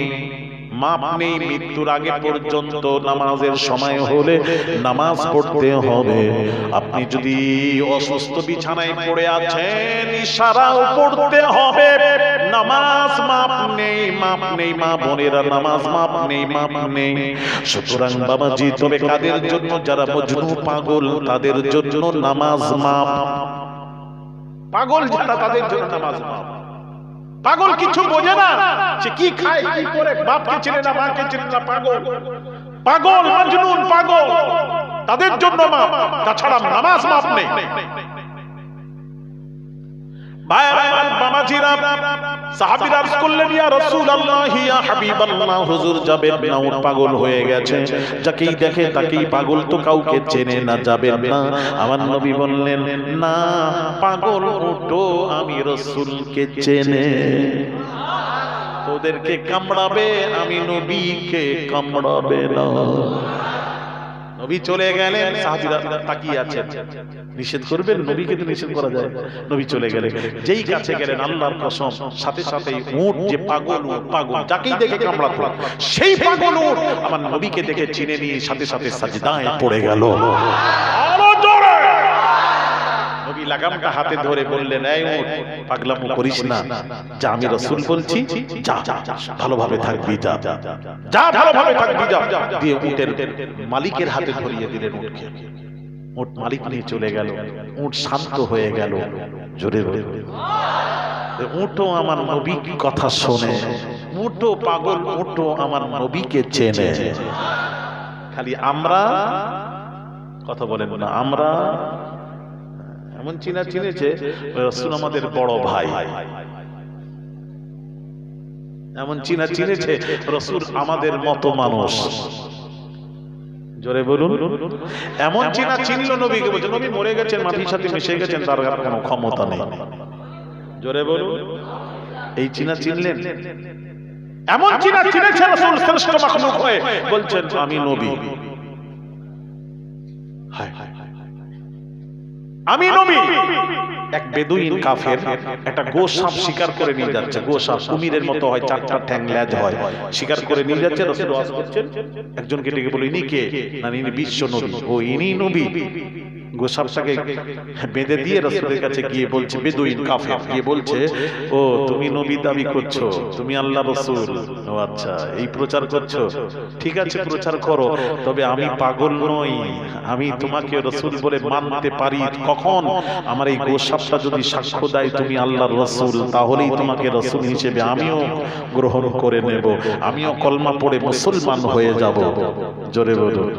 S1: মাপ নেই। মৃত্যুর আগে পর্যন্ত নামাজের সময় হলে নামাজ পড়তে হবে। আপনি যদি অসুস্থ বিছানায় পড়ে আছেন, ইশারাও পড়তে হবে। নামাজ মাপ নেই, মাপ নেই মা বোনেরা, নামাজ মাপ নেই, মাপ নেই। সুতরাং বাবাজি, তবে কাদের জন্য? যারা মজনু, পাগল, তাদের জন্য নামাজ মাপ। পাগল যারা, তাদের জন্য নামাজ মাপ। পাগল কিছু বোঝে না, সে কি খায়, কি করে, বাপকে চিনে না, মাকে চিনে না, পাগল, পাগল, মজনুন, পাগল, তাদের জন্য মাপ। তাছাড়া নামাজ মাপ নেই। ভাইরা আমার বাবাজিরা, সাহাবীরা আরজ করলেন, ইয়া রাসূলুল্লাহ, ইয়া হাবিবাল্লাহ, হুজুর যাবেন না, উট পাগল হয়ে গেছে, যাকেই দেখে তাকেই পাগল, তো কাউকে চেনে না, যাবেন না। আমার নবী বললেন, না, পাগল উটও আমি রাসূলকে চেনে, তোদেরকে কামড়াবে, আমি নবীকে কামড়াবে না। নবী চলে গেলেন, সাহাবীরা তাকিয়ে আছেন, নিষেধ করবেন? নবীকে তো নিষেধ করা যায়। নবী চলে গেলেন, যেই কাছে গেলেন, আল্লাহর কসম, সাথে সাথে উট, যে পাগল উট, পাগল যাকেই দেখে কামড়াতো, সেই পাগল উট আমার নবীকে দেখে চিনে নিয়ে সাথে সাথে সাজদায় পড়ে গেল। নবী লাগামটা হাতে ধরে বললেন, এই উট, পাগলামো করিস না, যা, আমি রাসূল বলছি, যা, ভালোভাবে থাকবি, যা, যা, ভালোভাবে থাকবি, যা। দিয়ে উটের মালিকের হাতে ধরিয়ে দিলেন উটকে। উট মালিক নিয়ে চলে গেল, উট শান্ত হয়ে গেল। জোরে বলে, উটও আমার নবীর কথা শোনে, উটও পাগল, উটও আমার নবীকে চেনে। খালি আমরা কথা বলেন না, আমরা এমন চিনা চিনেছে, রাসূল আমাদের বড় ভাই, এমন চিনা চিনেছে, রাসূল আমাদের মতো মানুষ। জোরে বলুন, এমন চিনা চিনল নবীকে, বলছে নবী মরে গেছেন, মাটির সাথে মিশে গেছেন, তার কোনো ক্ষমতা নেই। জোরে বলুন, এই চিনা চিনলেন? এমন চিনা চিনেছে রাসূল শ্রেষ্ঠ মাখলুক হয়ে, বলছেন আমি নবী, আমি নবী। এক বেদুইন কাফের একটা গোসাপ শিকার করে নিয়ে যাচ্ছে, গোসাপ কুমিরের মতো হয়, চারটা ঠ্যাং লেজ হয়, শিকার করে নিয়ে যাচ্ছে। রাসূল ওয়াজ করছেন, একজনকে ডেকে বলে, ইনি কে? না, ইনি বিশ্ব নবী। ও, ইনি নবী। গোসাপটাকে বেঁধে দিয়ে রাসূলের কাছে গিয়ে বলছে, বেদুইন কাফের গিয়ে বলছে, ও তুমি নবী দাবি করছো, তুমি আল্লাহ রাসূল? ও আচ্ছা, এই প্রচার করছো, ঠিক আছে প্রচার করো, তবে আমি পাগল নই, আমি তোমাকে রাসূল বলে মানতে পারি কখন? আমার এই গোসাপ গোসাপটা যদি সাক্ষ্য দেয় তুমি আল্লাহর রাসূল, তাহলেই তোমাকে রাসূল হিসেবে আমিও গ্রহণ করে নেব, আমিও কলমা পড়ে মুসলমান হয়ে যাব। জোরে বলুন।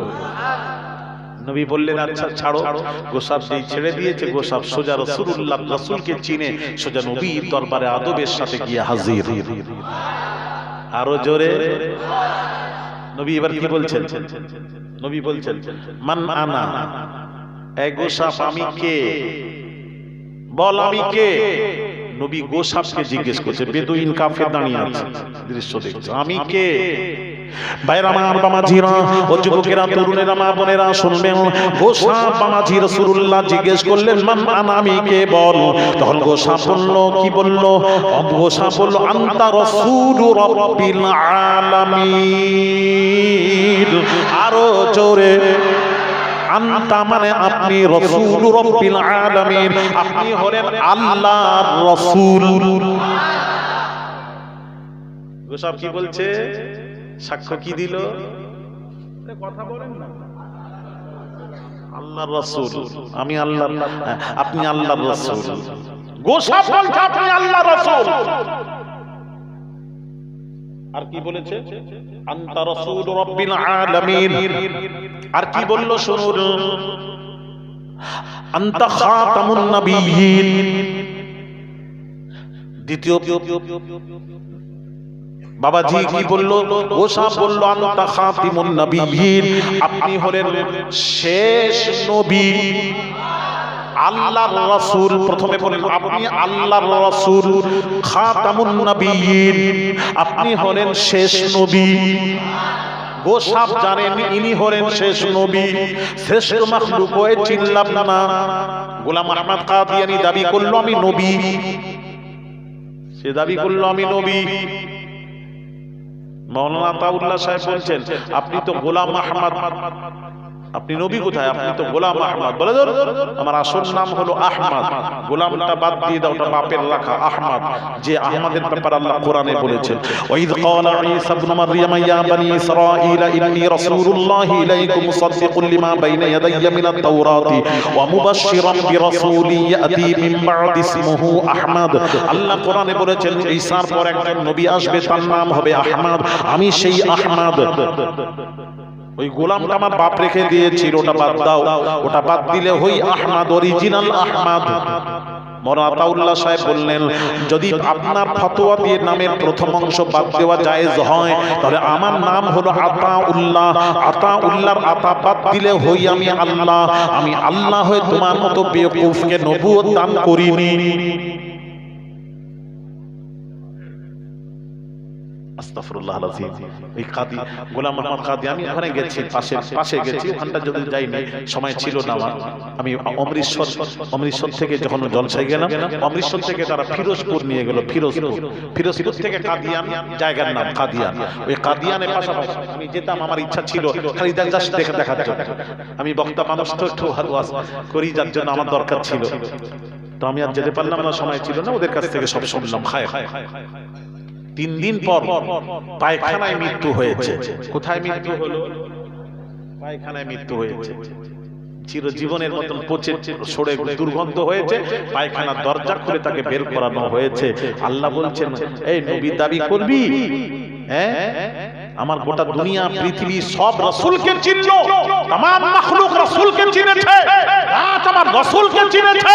S1: নবী বললেন আচ্ছা ছাড়ো। গোসাপ যেই ছেড়ে দিয়েছে, গোসাপ সোজা রাসূলুল্লাহ রাসূলকে চিনে সোজা নবীর দরবারে আদবের সাথে গিয়ে হাজির। আরো জোরে। নবী এবার কি বলছেন? নবী বলছেন মান আনা, এই গোসাপ আমি কে? বল আমি কে? নবী গোসাপকে জিজ্ঞেস করছে। বেদুইন কাফের দাঁড়িয়ে আছে, দৃশ্য দেখছে। আমি কে? ভাইরা আমার, বামাজিরা ও যুবকেরা, তরুণেরা, মা বোনেরা শুনবেন। গোসাপ বামাজি রাসূলুল্লাহ জিজ্ঞেস করলেন মান আনা, আমি কে বল। তখন গোসাপ বলল, কি বলল? গোসাপ বলল আনতা রাসূলু রাব্বিল আলামিন। আরো জোরে। আনতা মানে আপনি, রাসূল রাব্বিল আলামিন আপনি হলেন আল্লাহর রাসূল। গোসাপ কি বলছে? সাক্ষ্য কি দিল? কথা বলেন না। আল্লাহর রাসূল, আমি আল্লাহ, আপনি আল্লাহর রাসূল। গোসাপ বলছে আপনি আল্লাহর রাসূল। আর কি বলেছে? আনতা রাসূল রাব্বিল আলামিন। আর কি বলল শুনুন, আনতা খাতামুন নবিয়্যিন। দ্বিতীয় বাবাজি কি বলল? গোসাপ বলল আনতা খাতিমুন নবিয়্যিন, আপনি হলেন শেষ নবী, আল্লাহর রাসূল। প্রথমে বলেন আপনি আল্লাহর রাসূল, খাতামুন নবিয়্যিন আপনি হলেন শেষ নবী। গোসাপ জানেন ইনি হলেন শেষ নবী, শ্রেষ্ঠ মাখলুক হয়ে চিনলাম না। গোলাম আহমদ কাদিয়ানী দাবি করলো আমি নবী, সে দাবি করলো আমি নবী। মাওলানা আতাউল্লাহ সাহেব বলছেন আপনি তো গোলাম আহমদ, আপনি নবী কোথায়? আপনি তো গোলাম আহমদ। বলে ধর আমার আসল নাম হলো আহমদ, গোলামটা বাদ দিয়ে দাও, ওটা বাপের রাখা আহমদ। যে আহমদের ব্যাপারে আল্লাহ কোরআনে বলেছেন ওয়াইদ ক্বালা ঈসা ইবনে মারইয়াম ইয়া বনি ইসরাঈল ইন্নী রাসূলুল্লাহি ইলাইকুম মুসাদ্দিকুন লিমা বাইনা ইয়াদাইয়া মিনাত তাওরাতি ওয়া মুবাশশিরান বিরাসূলিন ইয়াতি মিন বা'দি ইসমুহু আহমদ। আল্লাহ কোরআনে বলেছেন ঈসার পর একজন নবী আসবে, তার নাম হবে আহমদ, আমি সেই আহমদ। ওই গোলামটা আমার বাপ রেখে দিয়েছিল, ওটা বাদ দাও, ওটা বাদ দিলে হই আহমদ, অরিজিনাল আহমদ। মাওলানা আতাউল্লাহ সাহেব বললেন যদি আপনার ফতোয়া দিয়ে নামের প্রথম অংশ বাদ দেওয়া জায়েজ হয়, তাহলে আমার নাম হলো আতাউল্লাহ, আতাউল্লাহর আতা বাদ দিলে হই আমি আল্লাহ, আমি আল্লাহ হয়ে তোমার মতো বেওকুফকে নবুয়ত দান করিনি। আস্তাগফিরুল্লাহ আল-আযীম। এই কাদি গোলাম আহমদ কাদিয়ানী, ওখানে গেছি, পাশে গেছি, ওখানটা যদি যাইনি, সময় ছিল না আমার। আমি অমৃতসর থেকে যখন জলসায় গেলাম, অমৃতসর থেকে তারা ফিরোজপুর নিয়ে গেল, ফিরোজপুর থেকে কাদিয়ান, জায়গার নাম কাদিয়ান। ওই কাদিয়ানের পাশাপাশি আমি যেতাম, আমার ইচ্ছা ছিল খালি জাস্ট দেখার জন্য। আমি বক্তা মানুষ তো একটু ওয়াজ করি, যার জন্য আমার দরকার ছিল, তো আমি আর যেতে পারলাম না, সময় ছিল না। ওদের কাছ থেকে সব শুনলাম। 3 দিন পর পায়খানায় মৃত্যু হয়েছে। কোথায় মৃত্যু হলো? পায়খানায় মৃত্যু হয়েছে। চিরজীবনের মতন পচে সড়ে দুর্গন্ধ হয়েছে, পায়খানার দরজা খুলে তাকে বের করানো হয়েছে। আল্লাহ বলছেন এই নবী দাবি করবি? হ্যাঁ, আমার গোটা দুনিয়া পৃথিবী সব রাসূলকে চিনলো, तमाम মাখলুক রাসূলকে চিনেছে, গাছ আমার রাসূলকে চিনেছে,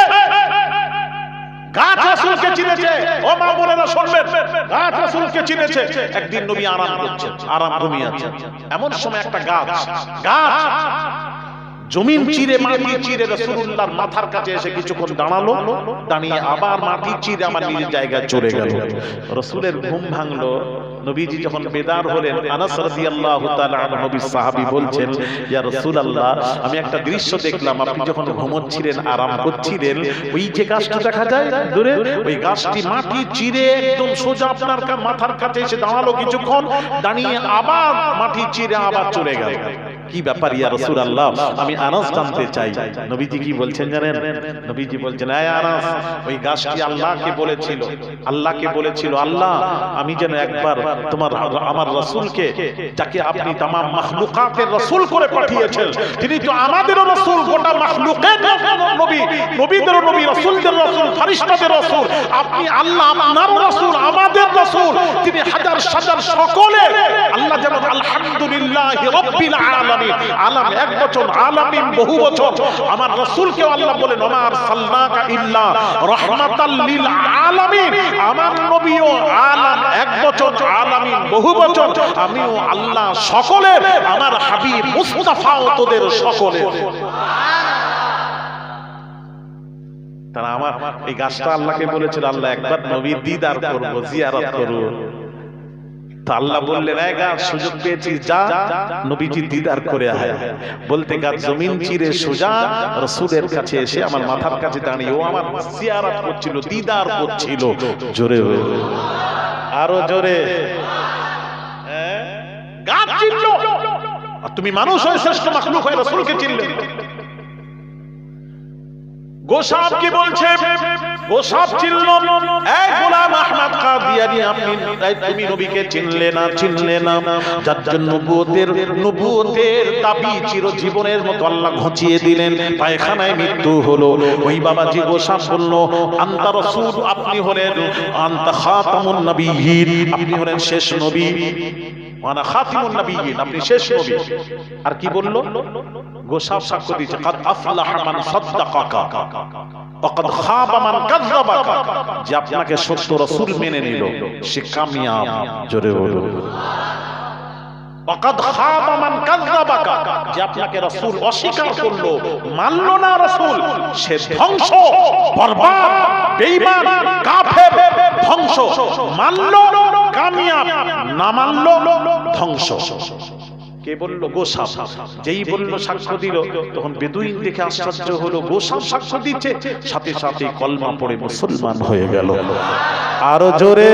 S1: গাছ রাসূলকে চিনেছে। ও মা বোনেরা শুনবেন, গাছ রাসূলকে চিনেছে। একদিন নবী আরাম করছেন, আরাম ঘুমিয়েছেন, এমন সময় একটা গাছ জমিন চিরে, মাটি চিরে রাসূলুল্লাহর মাথার কাছে এসে কিছুক্ষণ দাঁড়ালো, দাঁড়িয়ে আবার মাটি চিরে আমার নিজের জায়গায় চলে গেল। রাসূলের ঘুম ভাঙলো। নবীজি যখন বেদার হলেন, আনাস রাদিয়াল্লাহু তাআলা আনহু নবীর সাহাবী বলছেন ইয়া রাসূলুল্লাহ, আমি একটা দৃশ্য দেখলাম, আপনি যখন ঘুমোচ্ছিলেন, আরাম করছিলেন, ওই যে গাছটা দেখা যায় দূরে, ওই গাছটি মাটি চিরে একদম সোজা আপনার মাথার কাছে এসে দাঁড়ালো, কিছুক্ষণ দাঁড়িয়ে আবার মাটি চিরে আবার চলে গেল। কি ব্যাপার ইয়া রাসূলুল্লাহ, আমি আনাস জানতে চাই। নবীজি কি বলছেন জানেন? নবীজি বলছেন, আয় আনাস, ওই গাছটি আল্লাহকে বলেছিল আল্লাহ আমি যেন একবার আমার রাসূলকে, যাকে আপনি तमाम মাখলুকাতের রাসূল করে পাঠিয়েছেন, তিনি তো আমাদেরও রাসূল, গোটা মাখলুকের নবী, নবীদেরও নবী, রাসূলদের রাসূল, ফেরেশতাদের রাসূল, আপনি আল্লাহ আপনারও রাসূল, আমাদের রাসূল, তিনি হাজার হাজার সকলে আল্লাহ যেমন আলহামদুলিল্লাহি রাব্বিল আলামিন, আলাম এক বচন, আলামিন বহু বচন, আমার রাসূলকেও আল্লাহ বলেন ওমা আরসালনাকা ইল্লা রাহমাতাল লিল আলামিন, আমার নবীও আলাম এক বচন, আলামিন বহু বচন, আমিও আল্লাহ সকলের, আমার হাবিব মুস্তাফাও তোদের সকলের। তারা আমার এই গাছটা আল্লাহকে বলেছিল আল্লাহ একবার নবীর দিদার করব, জিয়ারত করব। তো আল্লাহ বললেন, এই গাছ সুযোগ পেয়েছিস, যা নবীজির দিদার করে আয়। বলতে গাছ জমিন চিরে সোজা রাসূলের কাছে এসে আমার মাথার কাছে দাঁড়িয়ে ও আমার জিয়ারত করছিল, দিদার করছিল। জোরে আরো জোরে, গাছ চিনল, আর তুমি মানুষ হয়ে শ্রেষ্ঠ মাখলুক হয়ে রাসূলকে চিনলে। গোসাব কি বলছে? গোসাব চিনল, এই গোলাম আহমদ কাদিয়ানী, তুমি নবীকে চিনলে না, যার জন্য নবুয়তের দাবি চিরজীবনের মতো আল্লাহ ঘুচিয়ে দিলেন, পায়খানায় মৃত্যু হলো। ওই বাবাজি গোসাব বলল, আনতা রাসূল, আপনি হলেন, আনতা খাতামুন নবিয়্যিন, আপনি হলেন শেষ নবী, ওয়ানা খাতিমুন নবিয়্যিন, আপনি শেষ নবী। আর কি বলল? গোসাব সাক্ষ্য দিয়েছে, কাদ আফলাহা মান সাদ্দাকাকা ওয়া কাদ খাবা মান কাযাবাকা, যে আপনাকে সত্য রাসূল মেনে নিল সে কামিয়াব। জোরে বলো, ওয়া কাদ খাবা মান কাযাবাকা, যে আপনাকে রাসূল অস্বীকার করলো, মানল না রাসূল, সে ধ্বংস, বরবাদ, বেঈমান, কাফের, ধ্বংস। মানল কামিয়াব, না মানল ধ্বংস। কে বলল? গোসাব। যেই বলল, সাক্ষ্য দিল, তখন বেদুইন দেখে আশ্চর্য হলো, গোসাব সাক্ষ্য দিচ্ছে, সাথে সাথে কলমা পড়ে মুসলমান হয়ে গেল। আরো জোরে।